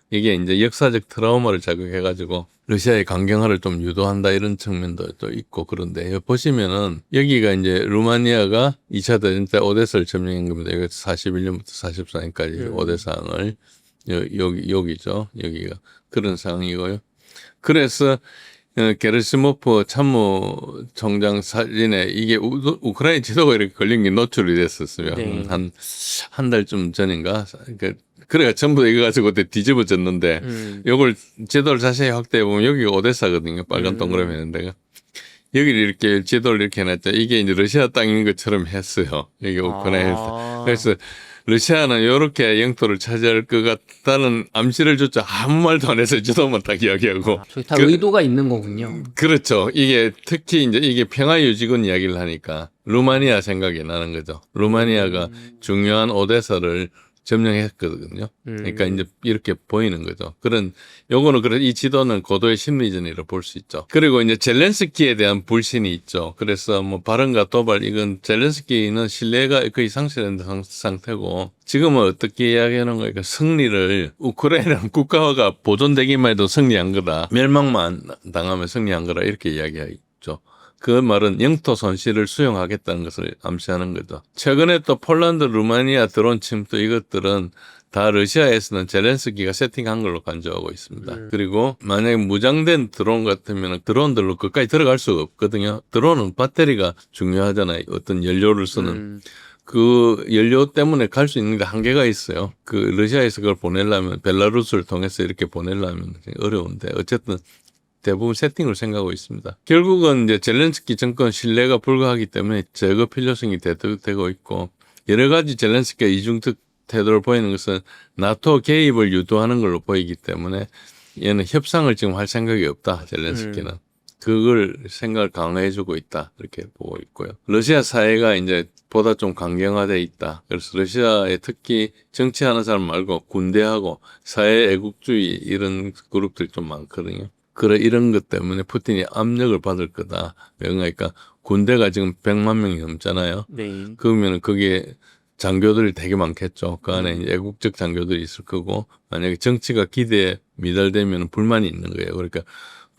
이게 이제 역사적 트라우마를 자극해가지고 러시아의 강경화를 좀 유도한다 이런 측면도 또 있고 그런데 여기 보시면은 여기가 이제 루마니아가 2차 대전 때 오데사를 점령한 겁니다. 여기 41년부터 44년까지 오데사항을 여기죠. 여기가 그런 상황이고요. 그래서 게르시모프 참모총장 사진에 이게 우크라이나 지도가 이렇게 걸린 게 노출이 됐었어요. 네. 한 달쯤 전인가. 그래가 전부 이거 가지고 그때 뒤집어졌는데 요걸 지도를 자세히 확대해 보면 여기가 오데사거든요. 빨간 동그라미 있는 데가. 여기를 이렇게 지도를 이렇게 해놨죠. 이게 이제 러시아 땅인 것처럼 했어요. 여기 우크라이나에서. 그래서 러시아는 이렇게 영토를 차지할 것 같다는 암시를 줬죠. 아무 말도 안 해서 지도만 딱 이야기하고. 저기 다 의도가 있는 거군요. 그렇죠. 이게 특히 이제 이게 평화유지군 이야기를 하니까 루마니아 생각이 나는 거죠. 루마니아가 중요한 오데사를 점령했거든요. 그러니까 이제 이렇게 보이는 거죠. 요거는 이 지도는 고도의 심리전이라 볼 수 있죠. 그리고 이제 젤렌스키에 대한 불신이 있죠. 그래서 뭐 발언과 도발, 이건 젤렌스키는 신뢰가 거의 상실된 상태고, 지금은 어떻게 이야기하는 거니까 승리를 우크라이나 국가화가 보존되기만 해도 승리한 거다. 멸망만 당하면 승리한 거다. 이렇게 이야기하죠. 그 말은 영토 손실을 수용하겠다는 것을 암시하는 거죠. 최근에 또 폴란드, 루마니아 드론 침투 이것들은 다 러시아에서는 젤렌스키가 세팅한 걸로 간주하고 있습니다. 그리고 만약에 무장된 드론 같으면 드론들로 끝까지 들어갈 수가 없거든요. 드론은 배터리가 중요하잖아요. 어떤 연료를 쓰는. 그 연료 때문에 갈 수 있는 데 한계가 있어요. 그 러시아에서 그걸 보내려면 벨라루스를 통해서 이렇게 보내려면 어려운데 어쨌든 대부분 세팅을 생각하고 있습니다. 결국은 이제 젤렌스키 정권 신뢰가 불가하기 때문에 제거 필요성이 대두되고 있고, 여러 가지 젤렌스키가 이중적 태도를 보이는 것은 나토 개입을 유도하는 걸로 보이기 때문에 얘는 협상을 지금 할 생각이 없다. 젤렌스키는. 그걸 생각을 강화해주고 있다. 이렇게 보고 있고요. 러시아 사회가 이제 보다 좀 강경화돼 있다. 그래서 러시아에 특히 정치하는 사람 말고 군대하고 사회 애국주의 이런 그룹들이 좀 많거든요. 이런 것 때문에 푸틴이 압력을 받을 거다. 그러니까 군대가 지금 100만 명이 넘잖아요. 네. 그러면 거기에 장교들이 되게 많겠죠. 그 안에 이제 애국적 장교들이 있을 거고, 만약에 정치가 기대에 미달되면 불만이 있는 거예요. 그러니까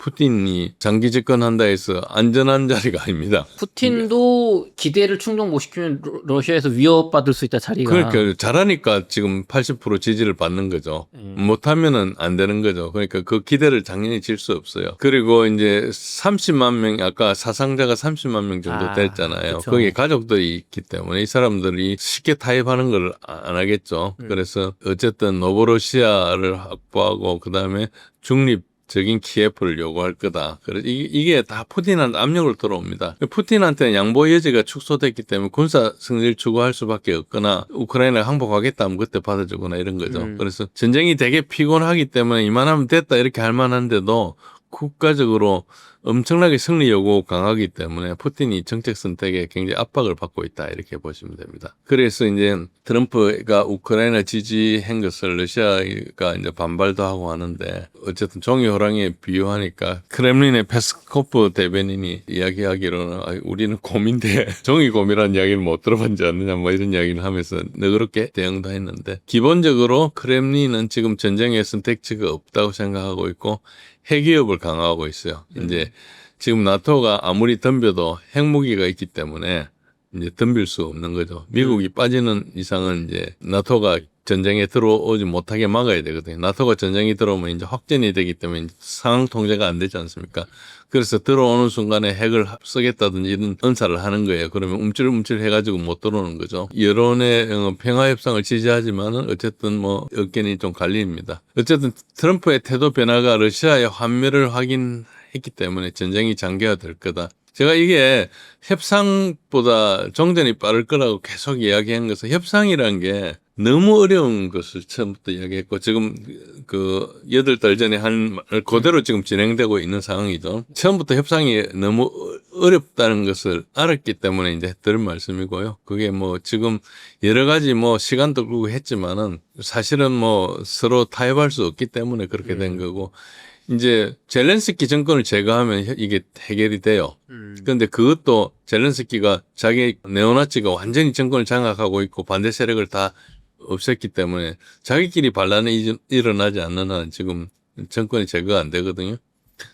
푸틴이 장기 집권한다 해서 안전한 자리가 아닙니다. 푸틴도 기대를 충족 못 시키면 러시아에서 위협받을 수 있다, 자리가. 그러니까 잘하니까 지금 80% 지지를 받는 거죠. 못하면은 안 되는 거죠. 그러니까 그 기대를 당연히 질 수 없어요. 그리고 이제 30만 명, 아까 사상자가 30만 명 정도 됐잖아요. 그쵸. 거기에 가족들이 있기 때문에 이 사람들이 쉽게 타협하는 걸 안 하겠죠. 그래서 어쨌든 노보로시아를 확보하고 그다음에 중립적인 키예프를 요구할 거다. 그래서 이게 다 푸틴한테 압력을 들어옵니다. 푸틴한테는 양보 여지가 축소됐기 때문에 군사 승리를 추구할 수밖에 없거나 우크라이나가 항복하겠다 하면 그때 받아주거나 이런 거죠. 그래서 전쟁이 되게 피곤하기 때문에 이만하면 됐다 이렇게 할 만한데도 국가적으로 엄청나게 승리 요구 강하기 때문에 푸틴이 정책 선택에 굉장히 압박을 받고 있다 이렇게 보시면 됩니다. 그래서 이제 트럼프가 우크라이나 지지한 것을 러시아가 이제 반발도 하고 하는데 어쨌든 종이 호랑이에 비유하니까 크렘린의 페스코프 대변인이 이야기하기로는 우리는 곰인데 종이 곰이라는 이야기를 못 들어봤지 않느냐 뭐 이런 이야기를 하면서 너그럽게 대응도 했는데 기본적으로 크렘린은 지금 전쟁에 선택지가 없다고 생각하고 있고 핵위협을 강화하고 있어요. 이제 지금 나토가 아무리 덤벼도 핵무기가 있기 때문에 이제 덤빌 수 없는 거죠. 미국이 빠지는 이상은 이제 나토가 전쟁에 들어오지 못하게 막아야 되거든요. 나토가 전쟁이 들어오면 이제 확전이 되기 때문에 상황 통제가 안 되지 않습니까? 그래서 들어오는 순간에 핵을 쓰겠다든지 이런 언사를 하는 거예요. 그러면 움찔움찔 해가지고 못 들어오는 거죠. 여론의 평화협상을 지지하지만은 어쨌든 뭐 의견이 좀 갈립니다. 어쨌든 트럼프의 태도 변화가 러시아의 환멸을 확인했기 때문에 전쟁이 장기화될 거다. 제가 이게 협상보다 종전이 빠를 거라고 계속 이야기한 것은 협상이라는 게 너무 어려운 것을 처음부터 이야기했고 지금 그 8달 전에 한 말 그대로 지금 진행되고 있는 상황이죠. 처음부터 협상이 너무 어렵다는 것을 알았기 때문에 이제 들은 말씀이고요. 그게 뭐 지금 여러 가지 뭐 시간도 끌고 했지만은 사실은 뭐 서로 타협할 수 없기 때문에 그렇게 된 거고 이제 젤렌스키 정권을 제거하면 이게 해결이 돼요. 그런데 그것도 젤렌스키가 자기 네오나치가 완전히 정권을 장악하고 있고 반대 세력을 다 없앴기 때문에 자기끼리 반란이 일어나지 않는 한 지금 정권이 제거가 안 되거든요.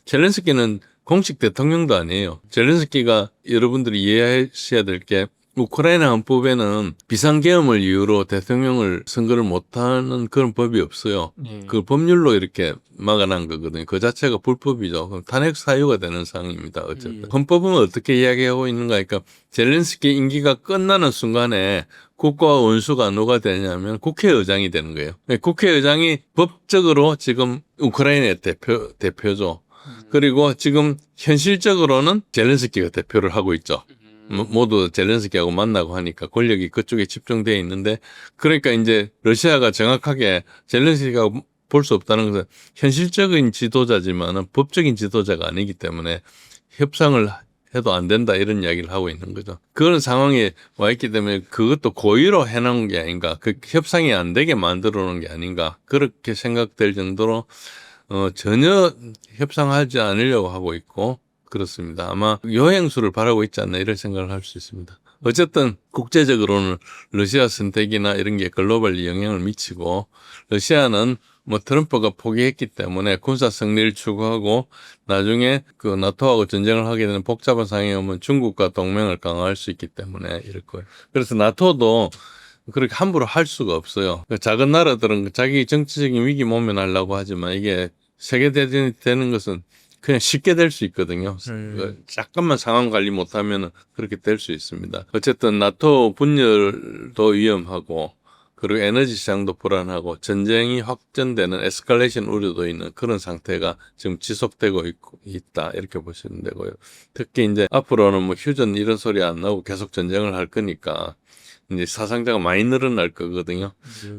젤렌스키는 공식 대통령도 아니에요. 젤렌스키가 여러분들이 이해하셔야 될 게 우크라이나 헌법에는 비상계엄을 이유로 대통령을 선거를 못하는 그런 법이 없어요. 네. 그 법률로 이렇게 막아난 거거든요. 그 자체가 불법이죠. 그럼 탄핵 사유가 되는 상황입니다. 어쨌든 헌법은 어떻게 이야기하고 있는가 하니까 젤렌스키 임기가 끝나는 순간에 국가와 원수가 누가 되냐면 국회의장이 되는 거예요. 국회의장이 법적으로 지금 우크라이나의 대표죠. 그리고 지금 현실적으로는 젤렌스키가 대표를 하고 있죠. 모두 젤렌스키하고 만나고 하니까 권력이 그쪽에 집중되어 있는데, 그러니까 이제 러시아가 정확하게 젤렌스키가 볼 수 없다는 것은 현실적인 지도자지만은 법적인 지도자가 아니기 때문에 협상을 해도 안 된다 이런 이야기를 하고 있는 거죠. 그런 상황에 와 있기 때문에 그것도 고의로 해놓은 게 아닌가, 그 협상이 안 되게 만들어 놓은 게 아닌가, 그렇게 생각될 정도로 전혀 협상하지 않으려고 하고 있고 그렇습니다. 아마 요행수를 바라고 있지 않나 이런 생각을 할 수 있습니다. 어쨌든 국제적으로는 러시아 선택이나 이런 게 글로벌리 영향을 미치고, 러시아는 뭐 트럼프가 포기했기 때문에 군사 승리를 추구하고 나중에 그 나토하고 전쟁을 하게 되는 복잡한 상황이 오면 중국과 동맹을 강화할 수 있기 때문에 이럴 거예요. 그래서 나토도 그렇게 함부로 할 수가 없어요. 작은 나라들은 자기 정치적인 위기 모면하려고 하지만 이게 세계대전이 되는 것은 그냥 쉽게 될 수 있거든요. 잠깐만 상황 관리 못하면 그렇게 될 수 있습니다. 어쨌든 나토 분열도 위험하고, 그리고 에너지 시장도 불안하고, 전쟁이 확전되는 에스컬레이션 우려도 있는 그런 상태가 지금 지속되고 있다 이렇게 보시면 되고요. 특히 이제 앞으로는 뭐 휴전 이런 소리 안 나오고 계속 전쟁을 할 거니까 이제 사상자가 많이 늘어날 거거든요.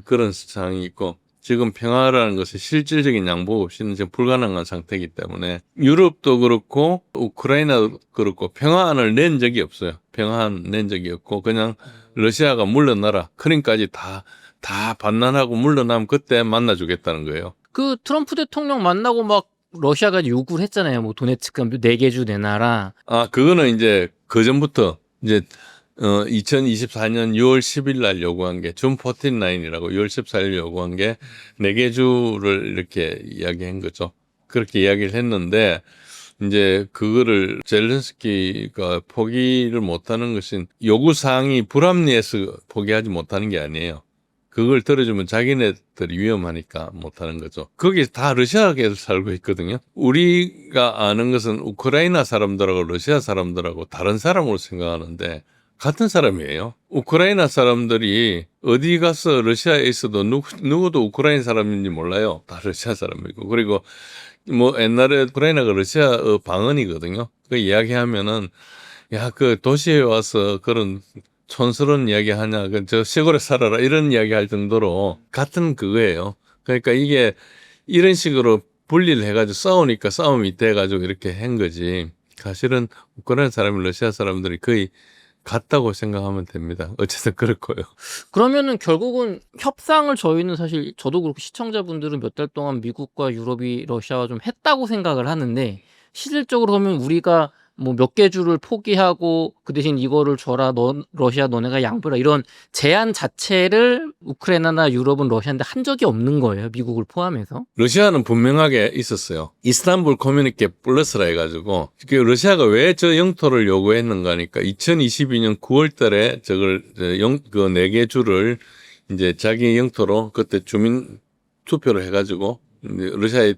그런 상황이 있고, 지금 평화라는 것이 실질적인 양보 없이는 지금 불가능한 상태이기 때문에 유럽도 그렇고 우크라이나도 그렇고 평화안을 낸 적이 없어요. 평화안 낸 적이 없고 그냥 러시아가 물러나라, 크림까지 다 반란하고 물러나면 그때 만나주겠다는 거예요. 그 트럼프 대통령 만나고 막 러시아가 요구를 했잖아요. 뭐 도네츠크 4개 주 내놔라. 그거는 이제 그 전부터 이제 2024년 6월 10일 날 요구한 게 준 14라인이라고 6월 14일 요구한 게 4개 주를 이렇게 이야기한 거죠. 그렇게 이야기를 했는데 이제 그거를 젤렌스키가 포기를 못하는 것은 요구 사항이 불합리해서 포기하지 못하는 게 아니에요. 그걸 들어주면 자기네들이 위험하니까 못하는 거죠. 거기 다 러시아계에서 살고 있거든요. 우리가 아는 것은 우크라이나 사람들하고 러시아 사람들하고 다른 사람으로 생각하는데 같은 사람이에요. 우크라이나 사람들이 어디 가서 러시아에 있어도 누구도 우크라이나 사람인지 몰라요. 다 러시아 사람이고. 그리고 뭐 옛날에 우크라이나가 러시아 방언이거든요. 그 이야기하면은 야, 그 도시에 와서 그런 촌스러운 이야기 하냐, 저 시골에 살아라 이런 이야기 할 정도로 같은 그거예요. 그러니까 이게 이런 식으로 분리를 해가지고 싸우니까 싸움이 돼가지고 이렇게 한 거지. 사실은 우크라이나 사람이 러시아 사람들이 거의 같다고 생각하면 됩니다. 어쨌든 그렇고요. 그러면은 결국은 협상을 저희는 사실 저도 그렇고 시청자분들은 몇 달 동안 미국과 유럽이 러시아와 좀 했다고 생각을 하는데, 실질적으로 보면 우리가 뭐 몇 개 주를 포기하고 그 대신 이거를 줘라, 러시아 너네가 양보라, 이런 제안 자체를 우크라이나나 유럽은 러시아한테 한 적이 없는 거예요. 미국을 포함해서. 러시아는 분명하게 있었어요. 이스탄불 커뮤니케 플러스라 해가지고 러시아가 왜 저 영토를 요구했는가 하니까 2022년 9월 달에 저걸 그 4개 주를 이제 자기 영토로 그때 주민 투표를 해가지고 러시아에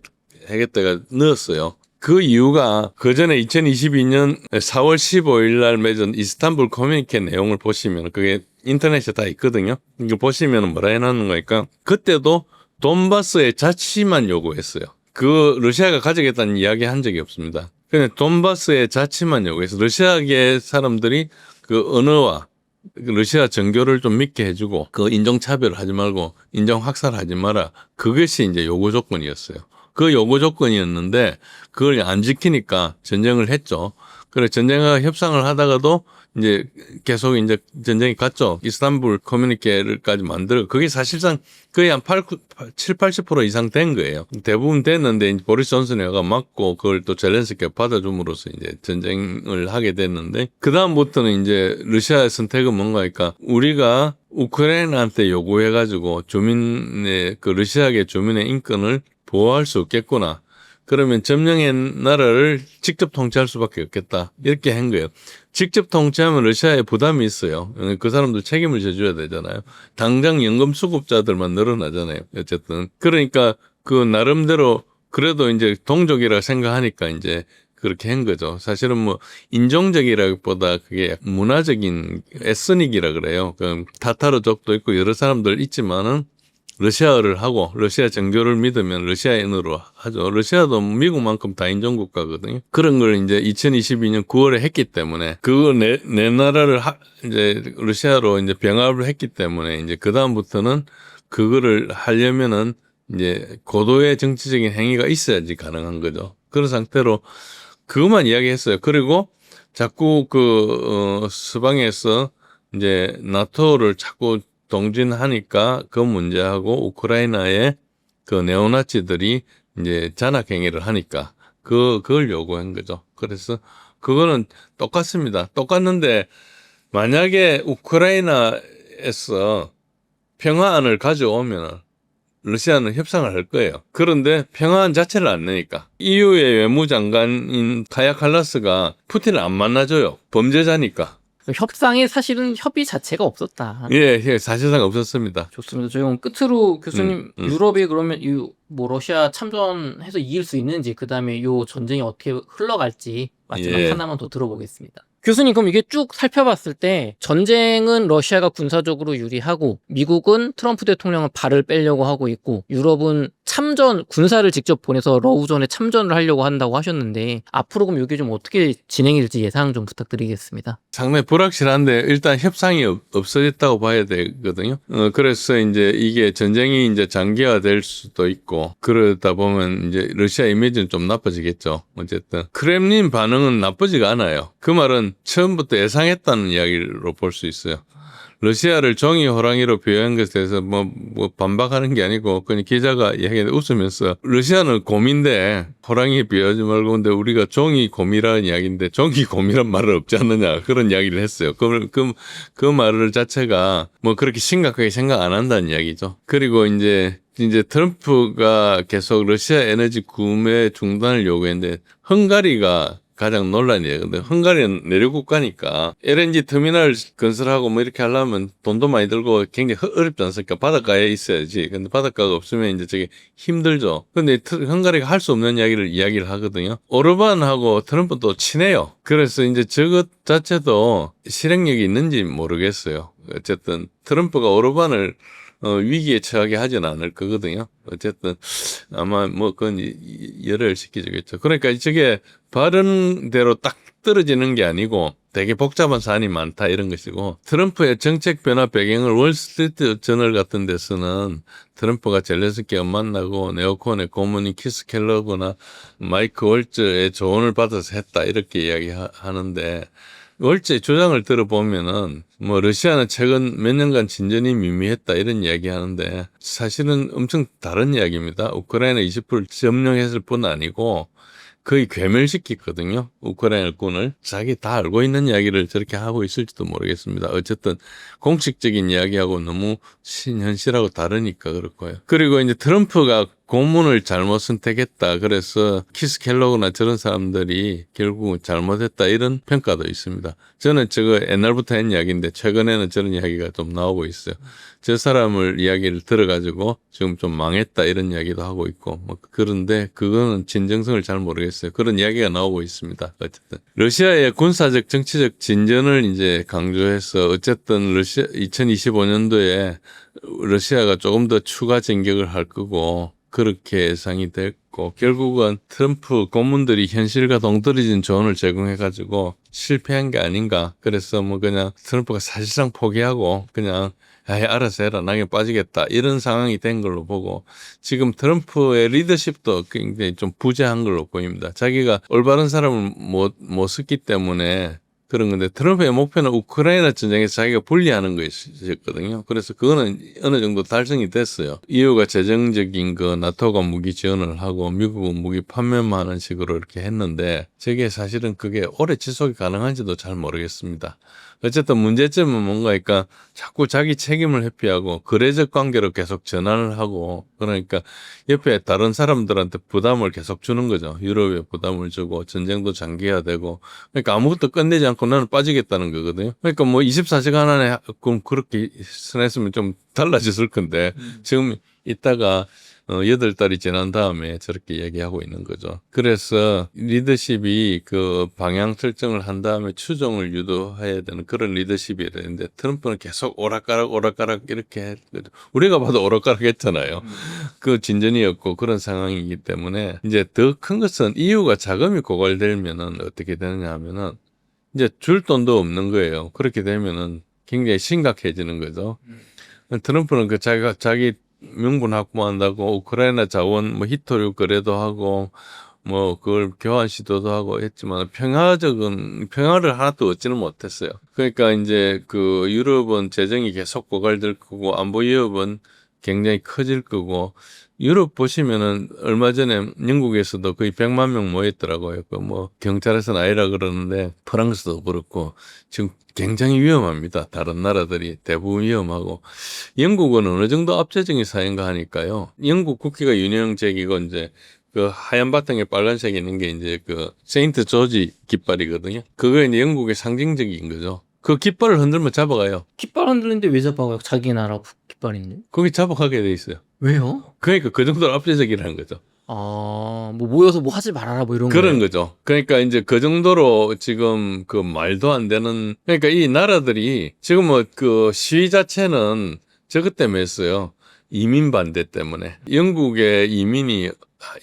하겠다가 넣었어요. 그 이유가 그 전에 2022년 4월 15일 날 맺은 이스탄불 커뮤니케 내용을 보시면 그게 인터넷에 다 있거든요. 이거 보시면 뭐라 해놨는 거니까 그때도 돈바스의 자치만 요구했어요. 그 러시아가 가져겠다는 이야기 한 적이 없습니다. 그냥 돈바스의 자치만 요구해서 러시아계 사람들이 그 언어와 러시아 정교를 좀 믿게 해주고 그 인종차별을 하지 말고 인종학살하지 마라. 그것이 이제 요구 조건이었어요. 그 요구 조건이었는데 그걸 안 지키니까 전쟁을 했죠. 그래 전쟁과 협상을 하다가도 이제 계속 이제 전쟁이 갔죠. 이스탄불 커뮤니케를까지 만들어. 그게 사실상 거의 한 7, 80% 이상 된 거예요. 대부분 됐는데 이제 보리스 존슨이가 맞고 그걸 또 젤렌스키가 받아줌으로써 이제 전쟁을 하게 됐는데 그 다음부터는 이제 러시아의 선택은 뭔가니까 우리가 우크라이나한테 요구해가지고 주민의 그 러시아계 주민의 인권을 보호할 수 없겠구나. 그러면 점령의 나라를 직접 통치할 수밖에 없겠다. 이렇게 한 거예요. 직접 통치하면 러시아에 부담이 있어요. 그 사람들 책임을 져줘야 되잖아요. 당장 연금 수급자들만 늘어나잖아요. 어쨌든 그러니까 그 나름대로 그래도 이제 동족이라 생각하니까 이제 그렇게 한 거죠. 사실은 뭐 인종적이라기보다 그게 문화적인 에스닉이라 그래요. 그 타타르족도 있고 여러 사람들 있지만은 러시아어를 하고 러시아 정교를 믿으면 러시아인으로 하죠. 러시아도 미국만큼 다인종 국가거든요. 그런 걸 이제 2022년 9월에 했기 때문에 그거 내 나라를 이제 러시아로 이제 병합을 했기 때문에 이제 그 다음부터는 그거를 하려면은 이제 고도의 정치적인 행위가 있어야지 가능한 거죠. 그런 상태로 그것만 이야기했어요. 그리고 자꾸 서방에서 이제 나토를 자꾸 동진하니까 그 문제하고 우크라이나의 그 네오나치들이 이제 잔악행위를 하니까 그걸 요구한 거죠. 그래서 그거는 똑같습니다. 똑같는데 만약에 우크라이나에서 평화안을 가져오면 러시아는 협상을 할 거예요. 그런데 평화안 자체를 안 내니까 EU의 외무장관인 카야 칼라스가 푸틴을 안 만나줘요. 범죄자니까. 협상에 사실은 협의 자체가 없었다. 예, 사실상 없었습니다. 좋습니다. 저희 그럼 끝으로 교수님 유럽이 그러면 뭐 러시아 참전해서 이길 수 있는지 그다음에 요 전쟁이 어떻게 흘러갈지 마지막 하나만 더 들어보겠습니다. 교수님 그럼 이게 쭉 살펴봤을 때 전쟁은 러시아가 군사적으로 유리하고 미국은 트럼프 대통령은 발을 빼려고 하고 있고 유럽은 참전 군사를 직접 보내서 러우전에 참전을 하려고 한다고 하셨는데 앞으로 그럼 이게 좀 어떻게 진행이 될지 예상 좀 부탁드리겠습니다. 상당히 불확실한데 일단 협상이 없어졌다고 봐야 되거든요. 그래서 이제 이게 전쟁이 이제 장기화될 수도 있고 그러다 보면 이제 러시아 이미지는 좀 나빠지겠죠. 어쨌든 크렘린 반응은 나쁘지가 않아요. 그 말은 처음부터 예상했다는 이야기로 볼 수 있어요. 러시아를 종이 호랑이로 비유한 것에 대해서 뭐 반박하는 게 아니고 그냥 기자가 이야기하는데 웃으면서 러시아는 곰인데 호랑이에 비유하지 말고 근데 우리가 종이 곰이라는 이야기인데 종이 곰이란 말은 없지 않느냐 그런 이야기를 했어요. 그 말을 자체가 뭐 그렇게 심각하게 생각 안 한다는 이야기죠. 그리고 이제 트럼프가 계속 러시아 에너지 구매 중단을 요구했는데 헝가리가 가장 논란이에요. 근데 헝가리는 내륙 국가니까 LNG 터미널 건설하고 뭐 이렇게 하려면 돈도 많이 들고 굉장히 어렵지 않습니까? 바닷가에 있어야지. 근데 바닷가가 없으면 이제 저게 힘들죠. 근데 헝가리가 할 수 없는 이야기를 하거든요. 오르반하고 트럼프도 친해요. 그래서 이제 저것 자체도 실행력이 있는지 모르겠어요. 어쨌든 트럼프가 오르반을 위기에 처하게 하진 않을 거거든요. 어쨌든 아마 뭐 그건 열혈시키겠죠. 그러니까 저게 바른 대로 딱 떨어지는 게 아니고 되게 복잡한 사안이 많다 이런 것이고 트럼프의 정책 변화 배경을 월스트리트 저널 같은 데서는 트럼프가 젤렌스키와 만나고 네오콘의 고문인 키스 켈러그나 마이크 월츠의 조언을 받아서 했다 이렇게 이야기하는데 월제 조장을 들어보면은 뭐 러시아는 최근 몇 년간 진전이 미미했다 이런 이야기 하는데 사실은 엄청 다른 이야기입니다. 우크라이나 20%를 점령했을 뿐 아니고 거의 괴멸시켰거든요. 우크라이나 군을. 자기 다 알고 있는 이야기를 저렇게 하고 있을지도 모르겠습니다. 어쨌든 공식적인 이야기하고 너무 신현실하고 다르니까 그렇고요. 그리고 이제 트럼프가 고문을 잘못 선택했다. 그래서 키스 켈로그나 저런 사람들이 결국은 잘못했다. 이런 평가도 있습니다. 저는 저거 옛날부터 한 이야기인데 최근에는 저런 이야기가 좀 나오고 있어요. 저 사람을 이야기를 들어가지고 지금 좀 망했다. 이런 이야기도 하고 있고. 뭐 그런데 그거는 진정성을 잘 모르겠어요. 그런 이야기가 나오고 있습니다. 어쨌든. 러시아의 군사적 정치적 진전을 이제 강조해서 어쨌든 2025년도에 러시아가 조금 더 추가 진격을 할 거고 그렇게 예상이 됐고 결국은 트럼프 고문들이 현실과 동떨어진 조언을 제공해가지고 실패한 게 아닌가. 그래서 뭐 그냥 트럼프가 사실상 포기하고 그냥 알아서 해라 낙에 빠지겠다 이런 상황이 된 걸로 보고 지금 트럼프의 리더십도 굉장히 좀 부재한 걸로 보입니다. 자기가 올바른 사람을 못 썼기 때문에 그런 건데 트럼프의 목표는 우크라이나 전쟁에서 자기가 분리하는 것이었거든요. 그래서 그거는 어느 정도 달성이 됐어요. EU가 재정적인 나토가 무기 지원을 하고 미국은 무기 판매만 하는 식으로 이렇게 했는데 저게 사실은 그게 오래 지속이 가능한지도 잘 모르겠습니다. 어쨌든 문제점은 뭔가니까 자꾸 자기 책임을 회피하고 거래적 관계로 계속 전환을 하고 그러니까 옆에 다른 사람들한테 부담을 계속 주는 거죠. 유럽에 부담을 주고 전쟁도 장기화되고 그러니까 아무것도 끝내지 않고 나는 빠지겠다는 거거든요. 그러니까 뭐 24시간 안에 그럼 그렇게 했으면 좀 달라졌을 건데 지금 이따가 8달이 지난 다음에 저렇게 얘기하고 있는 거죠. 그래서 리더십이 그 방향 설정을 한 다음에 추종을 유도해야 되는 그런 리더십이 되는데 트럼프는 계속 오락가락 이렇게 했거든요. 우리가 봐도 오락가락 했잖아요. 그 진전이었고 그런 상황이기 때문에 이제 더 큰 것은 이유가 자금이 고갈되면은 어떻게 되느냐 하면은 이제 줄 돈도 없는 거예요. 그렇게 되면은 굉장히 심각해지는 거죠. 트럼프는 그 자기 명분 확보한다고 우크라이나 자원 뭐 히토류 거래도 하고 뭐 그걸 교환 시도도 하고 했지만 평화를 하나도 얻지는 못했어요. 그러니까 이제 그 유럽은 재정이 계속 고갈될 거고 안보 위협은 굉장히 커질 거고 유럽 보시면은 얼마 전에 영국에서도 거의 100만 명 모였더라고요. 그 뭐 경찰에서는 아니라 그러는데 프랑스도 그렇고 지금 굉장히 위험합니다. 다른 나라들이 대부분 위험하고 영국은 어느 정도 압제적인 사회인가 하니까요. 영국 국기가 유령색이고 이제 그 하얀 바탕에 빨간색 있는 게 이제 그 세인트 조지 깃발이거든요. 그거 이제 영국의 상징적인 거죠. 그 깃발을 흔들면 잡아가요. 깃발 흔들는데 왜 잡아요? 자기 나라 깃발인데. 거기 잡아가게 돼 있어요. 왜요? 그러니까 그 정도로 압제적이라는 거죠. 아, 뭐 모여서 뭐 하지 말아라 뭐 이런 그런 거예요? 거죠. 그러니까 이제 그 정도로 지금 그 말도 안 되는 그러니까 이 나라들이 지금 뭐 그 시위 자체는 저것 때문에 했어요. 이민 반대 때문에. 영국의 이민이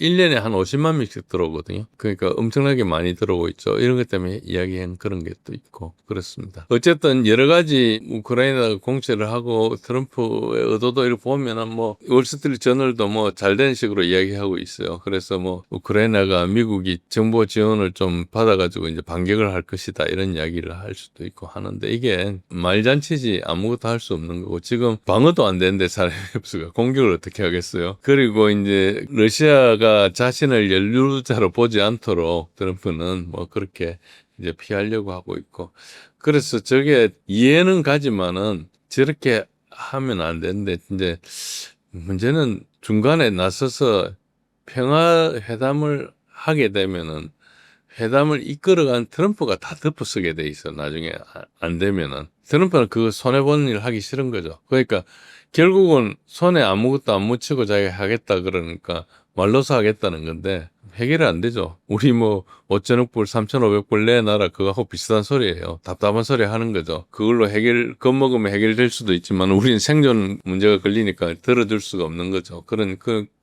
1년에 한 50만 명씩 들어오거든요. 그러니까 엄청나게 많이 들어오고 있죠. 이런 것 때문에 이야기한 그런 게 또 있고 그렇습니다. 어쨌든 여러 가지 우크라이나가 공세를 하고 트럼프의 의도도 이렇게 보면은 뭐 월스트리트 저널도 뭐 잘된 식으로 이야기하고 있어요. 그래서 뭐 우크라이나가 미국이 정보 지원을 좀 받아가지고 이제 반격을 할 것이다 이런 이야기를 할 수도 있고 하는데 이게 말잔치지 아무것도 할 수 없는 거고 지금 방어도 안 되는데 사람이 없어요. 공격을 어떻게 하겠어요? 그리고 이제 러시아가 자신을 연루자로 보지 않도록 트럼프는 뭐 그렇게 이제 피하려고 하고 있고 그래서 저게 이해는 가지만은 저렇게 하면 안 되는데 이제 문제는 중간에 나서서 평화회담을 하게 되면은 회담을 이끌어간 트럼프가 다 덮어쓰게 돼 있어. 나중에 안 되면은. 트럼프는 그거 손해보는 일 하기 싫은 거죠. 그러니까 결국은 손에 아무것도 안 묻히고 자기가 하겠다 그러니까 말로서 하겠다는 건데 해결이 안 되죠. 우리 뭐 5천억 불, 3,500불 내놔라 그거하고 비슷한 소리예요. 답답한 소리 하는 거죠. 그걸로 겁먹으면 해결될 수도 있지만 우리는 생존 문제가 걸리니까 들어줄 수가 없는 거죠.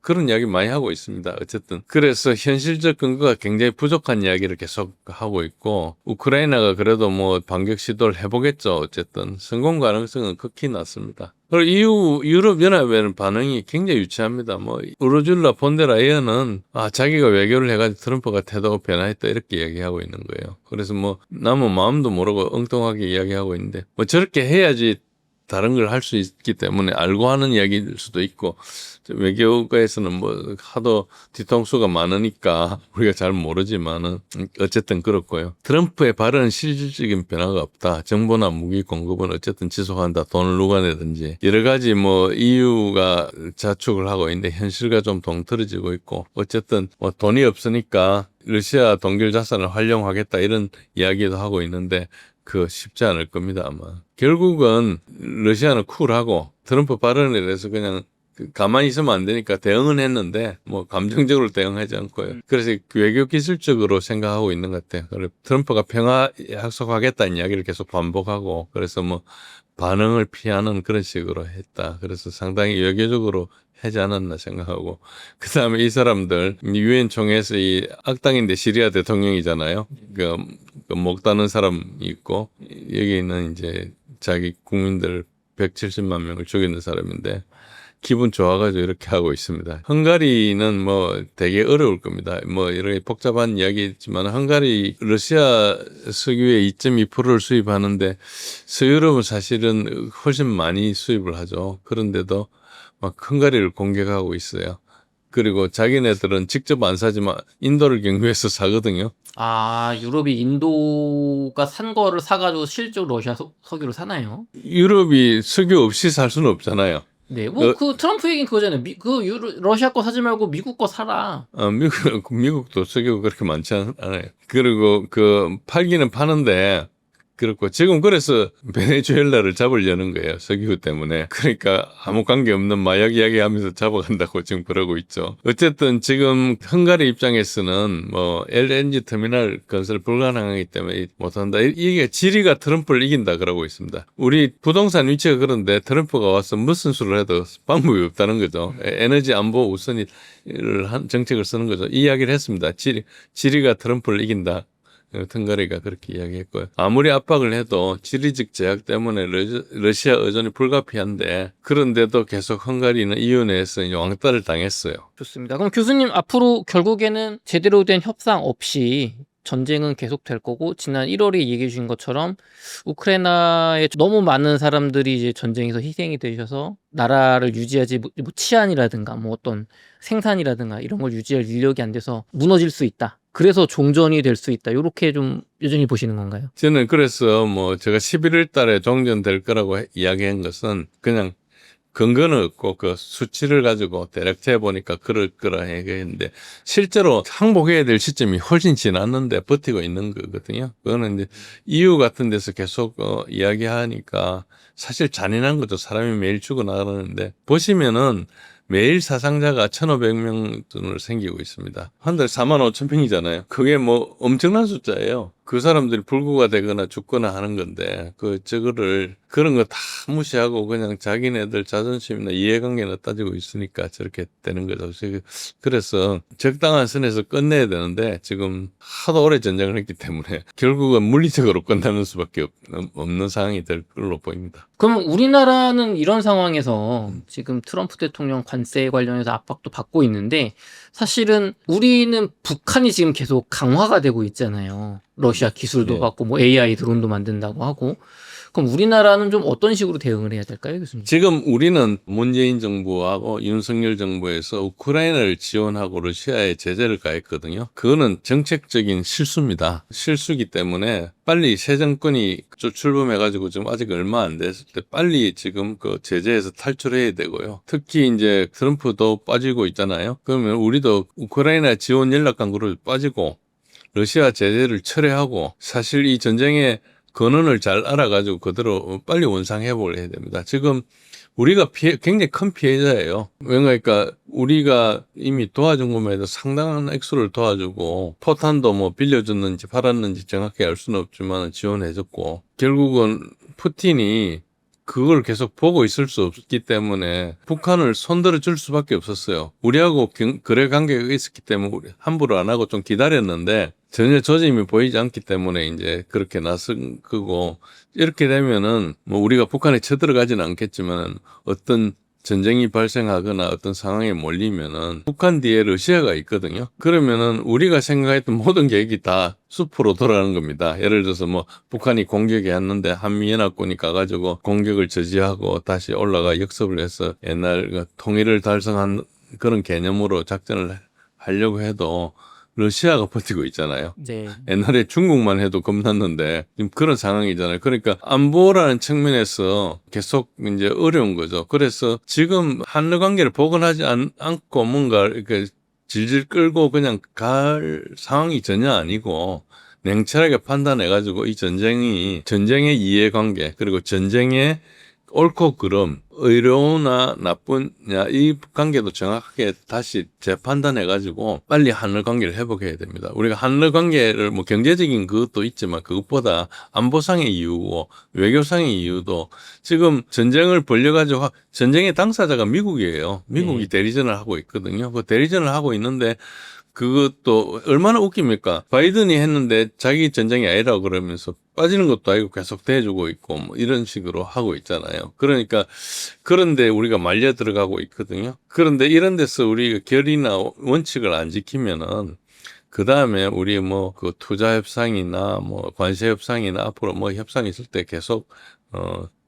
그런 이야기 많이 하고 있습니다. 어쨌든 그래서 현실적 근거가 굉장히 부족한 이야기를 계속 하고 있고 우크라이나가 그래도 뭐 반격 시도를 해보겠죠. 어쨌든 성공 가능성은 극히 낮습니다. 그리고 이후 유럽연합에는 반응이 굉장히 유치합니다. 뭐 우르줄라 폰데라이언은 자기가 외교를 해가지고 트럼프가 태도가 변화했다 이렇게 이야기하고 있는 거예요. 그래서 뭐 남은 마음도 모르고 엉뚱하게 이야기하고 있는데 뭐 저렇게 해야지 다른 걸 할 수 있기 때문에 알고 하는 이야기일 수도 있고 외교가에서는 뭐 하도 뒤통수가 많으니까 우리가 잘 모르지만은 어쨌든 그렇고요. 트럼프의 발언은 실질적인 변화가 없다. 정보나 무기 공급은 어쨌든 지속한다. 돈을 누가 내든지 여러 가지 뭐 EU가 자축을 하고 있는데 현실과 좀 동떨어지고 있고 어쨌든 뭐 돈이 없으니까 러시아 동결 자산을 활용하겠다 이런 이야기도 하고 있는데 그 쉽지 않을 겁니다 아마. 결국은 러시아는 쿨하고 트럼프 발언에 대해서 그냥 가만히 있으면 안 되니까 대응은 했는데 뭐 감정적으로 대응하지 않고요. 그래서 외교 기술적으로 생각하고 있는 것 같아요. 그래서 트럼프가 평화 약속하겠다는 이야기를 계속 반복하고 그래서 뭐 반응을 피하는 그런 식으로 했다. 그래서 상당히 외교적으로 하지 않았나 생각하고 그 다음에 이 사람들 유엔 총회에서 이 악당인데 시리아 대통령이잖아요. 그 목다는 사람이 있고 여기는 이제 자기 국민들 170만 명을 죽이는 사람인데 기분 좋아가지고 이렇게 하고 있습니다. 헝가리는 뭐 되게 어려울 겁니다. 뭐 이렇게 복잡한 이야기지만 헝가리 러시아 석유의 2.2%를 수입하는데 서유럽은 사실은 훨씬 많이 수입을 하죠. 그런데도 막 헝가리를 공격하고 있어요. 그리고 자기네들은 직접 안 사지만 인도를 경유해서 사거든요. 아, 유럽이 인도가 산 거를 사가지고 실제로 러시아 석유를 사나요? 유럽이 석유 없이 살 수는 없잖아요. 네, 뭐 그 트럼프 얘기는 그거잖아요. 러시아 거 사지 말고 미국 거 사라. 미국도 석유가 그렇게 많지 않아요. 그리고 그 팔기는 파는데 그렇고 지금 그래서 베네수엘라를 잡으려는 거예요. 석유 때문에. 그러니까 아무 관계 없는 마약 이야기하면서 잡아간다고 지금 그러고 있죠. 어쨌든 지금 헝가리 입장에서는 뭐 LNG 터미널 건설 불가능하기 때문에 못한다. 이게 지리가 트럼프를 이긴다 그러고 있습니다. 우리 부동산 위치가 그런데 트럼프가 와서 무슨 수를 해도 방법이 없다는 거죠. 에너지 안보 우선을 한 정책을 쓰는 거죠. 이 이야기를 했습니다. 지리가 트럼프를 이긴다. 헝가리가 그렇게 이야기했고요. 아무리 압박을 해도 지리적 제약 때문에 러시아 의존이 불가피한데 그런데도 계속 헝가리는 이윤회에서 이제 왕따를 당했어요. 좋습니다. 그럼 교수님 앞으로 결국에는 제대로 된 협상 없이 전쟁은 계속될 거고 지난 1월에 얘기해 주신 것처럼 우크라이나에 너무 많은 사람들이 이제 전쟁에서 희생이 되셔서 나라를 유지하지 뭐 치안이라든가 뭐 어떤 생산이라든가 이런 걸 유지할 인력이 안 돼서 무너질 수 있다. 그래서 종전이 될 수 있다. 이렇게 좀 여전히 보시는 건가요? 저는 그래서 뭐 제가 11월 달에 종전될 거라고 이야기한 것은 그냥 근거는 없고 그 수치를 가지고 대략 재보니까 그럴 거라 얘기했는데 실제로 항복해야 될 시점이 훨씬 지났는데 버티고 있는 거거든요. 그거는 이제 EU 같은 데서 계속 이야기하니까 사실 잔인한 거죠. 사람이 매일 죽어나가는데 보시면은 매일 사상자가 1,500명 정도 생기고 있습니다. 한 달 45,000명이잖아요. 그게 뭐 엄청난 숫자예요. 그 사람들이 불구가 되거나 죽거나 하는 건데 그런 거 다 무시하고 그냥 자기네들 자존심이나 이해관계나 따지고 있으니까 저렇게 되는 거죠. 그래서 적당한 선에서 끝내야 되는데 지금 하도 오래 전쟁을 했기 때문에 결국은 물리적으로 끝나는 수밖에 없는 상황이 될 걸로 보입니다. 그럼 우리나라는 이런 상황에서 지금 트럼프 대통령 관세 관련해서 압박도 받고 있는데 사실은 우리는 북한이 지금 계속 강화가 되고 있잖아요. 러시아 기술도 네. 받고 뭐 AI 드론도 만든다고 하고. 그럼 우리나라는 좀 어떤 식으로 대응을 해야 될까요, 교수님? 지금 우리는 문재인 정부하고 윤석열 정부에서 우크라이나를 지원하고 러시아에 제재를 가했거든요. 그거는 정책적인 실수입니다. 실수기 때문에 빨리 새 정권이 출범해가지고 지금 아직 얼마 안 됐을 때 빨리 지금 그 제재에서 탈출해야 되고요. 특히 이제 트럼프도 빠지고 있잖아요. 그러면 우리도 우크라이나 지원 연락강구를 빠지고 러시아 제재를 철회하고 사실 이 전쟁의 근원을 잘 알아가지고 그대로 빨리 원상회복을 해야 됩니다. 지금 우리가 굉장히 큰 피해자예요. 그러니까 우리가 이미 도와준 것만 해도 상당한 액수를 도와주고 포탄도 뭐 빌려줬는지 팔았는지 정확히 알 수는 없지만 지원해줬고 결국은 푸틴이 그걸 계속 보고 있을 수 없기 때문에 북한을 손들어 줄 수밖에 없었어요. 우리하고 거래 관계가 있었기 때문에 함부로 안 하고 좀 기다렸는데 전혀 조짐이 보이지 않기 때문에 이제 그렇게 나선 거고 이렇게 되면은 뭐 우리가 북한에 쳐들어가지는 않겠지만 어떤 전쟁이 발생하거나 어떤 상황에 몰리면은 북한 뒤에 러시아가 있거든요. 그러면은 우리가 생각했던 모든 계획이 다 숲으로 돌아가는 겁니다. 예를 들어서 뭐 북한이 공격이 왔는데 한미연합군이 가가지고 공격을 저지하고 다시 올라가 역습을 해서 옛날 통일을 달성한 그런 개념으로 작전을 하려고 해도 러시아가 버티고 있잖아요. 네. 옛날에 중국만 해도 겁났는데 지금 그런 상황이잖아요. 그러니까 안보라는 측면에서 계속 이제 어려운 거죠. 그래서 지금 한일 관계를 복원하지 않고 뭔가 이렇게 질질 끌고 그냥 갈 상황이 전혀 아니고 냉철하게 판단해가지고 이 전쟁의 이해관계 그리고 전쟁의 옳고 그름, 의로우나 나쁘냐 이 관계도 정확하게 다시 재판단해가지고 빨리 한일 관계를 회복해야 됩니다. 우리가 한일 관계를 뭐 경제적인 그것도 있지만 그것보다 안보상의 이유고 외교상의 이유도 지금 전쟁을 벌려가지고 전쟁의 당사자가 미국이에요. 미국이 대리전을 하고 있거든요. 그 대리전을 하고 있는데 그것도 얼마나 웃깁니까? 바이든이 했는데 자기 전쟁이 아니라고 그러면서 빠지는 것도 아니고 계속 대해주고 있고 뭐 이런 식으로 하고 있잖아요. 그러니까 그런데 우리가 말려 들어가고 있거든요. 그런데 이런 데서 우리가 결의나 원칙을 안 지키면은 그 다음에 우리 뭐 그 투자 협상이나 뭐 관세 협상이나 앞으로 뭐 협상이 있을 때 계속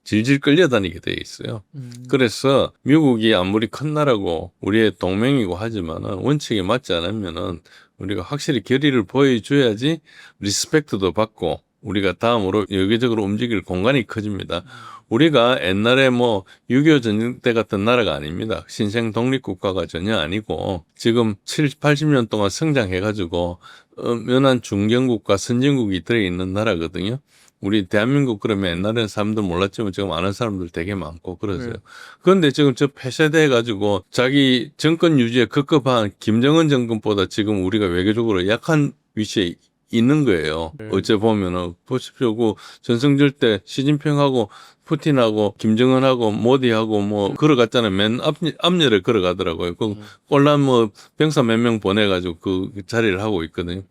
질질 끌려다니게 돼 있어요. 그래서 미국이 아무리 큰 나라고 우리의 동맹이고 하지만은 원칙에 맞지 않으면은 우리가 확실히 결의를 보여줘야지 리스펙트도 받고 우리가 다음으로 여기적으로 움직일 공간이 커집니다. 우리가 옛날에 뭐 6.25 전쟁 때 같은 나라가 아닙니다. 신생 독립국가가 전혀 아니고 지금 70, 80년 동안 성장해가지고 엄연한 중견국가 선진국이 들어있는 나라거든요. 우리 대한민국 그러면 옛날에는 사람들 몰랐지만 지금 아는 사람들 되게 많고 그러세요. 그런데 지금 저 폐쇄돼가지고 자기 정권 유지에 급급한 김정은 정권보다 지금 우리가 외교적으로 약한 위치에 있는 거예요. 어째 보면은 보십시오. 그 전성절 때 시진핑하고 푸틴하고 김정은하고 모디하고 뭐 걸어갔잖아요. 맨 앞열에 걸어가더라고요. 그 꼴란 뭐 병사 몇 명 보내가지고 그 자리를 하고 있거든요.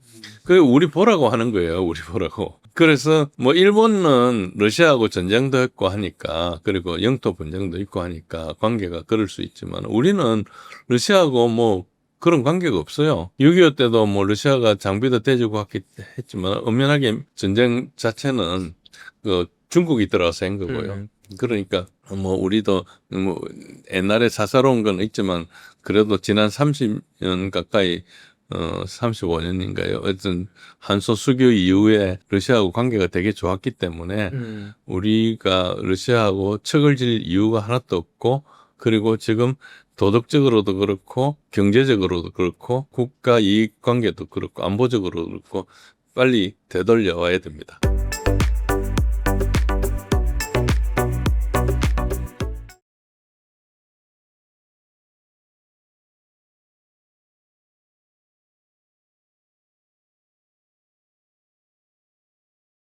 그 우리 보라고 하는 거예요. 우리 보라고. 그래서 뭐 일본은 러시아하고 전쟁도 했고 하니까 그리고 영토 분쟁도 있고 하니까 관계가 그럴 수 있지만 우리는 러시아하고 뭐 그런 관계가 없어요. 6.25 때도 뭐 러시아가 장비도 대주고 했지만 엄연하게 전쟁 자체는 그 중국이 들어와서 한 거고요. 그러니까 뭐 우리도 뭐 옛날에 사사로운 건 있지만 그래도 지난 30년 가까이 35년인가요? 어떤 한소 수교 이후에 러시아하고 관계가 되게 좋았기 때문에 우리가 러시아하고 척을 질 이유가 하나도 없고 그리고 지금 도덕적으로도 그렇고 경제적으로도 그렇고 국가 이익 관계도 그렇고 안보적으로도 그렇고 빨리 되돌려 와야 됩니다.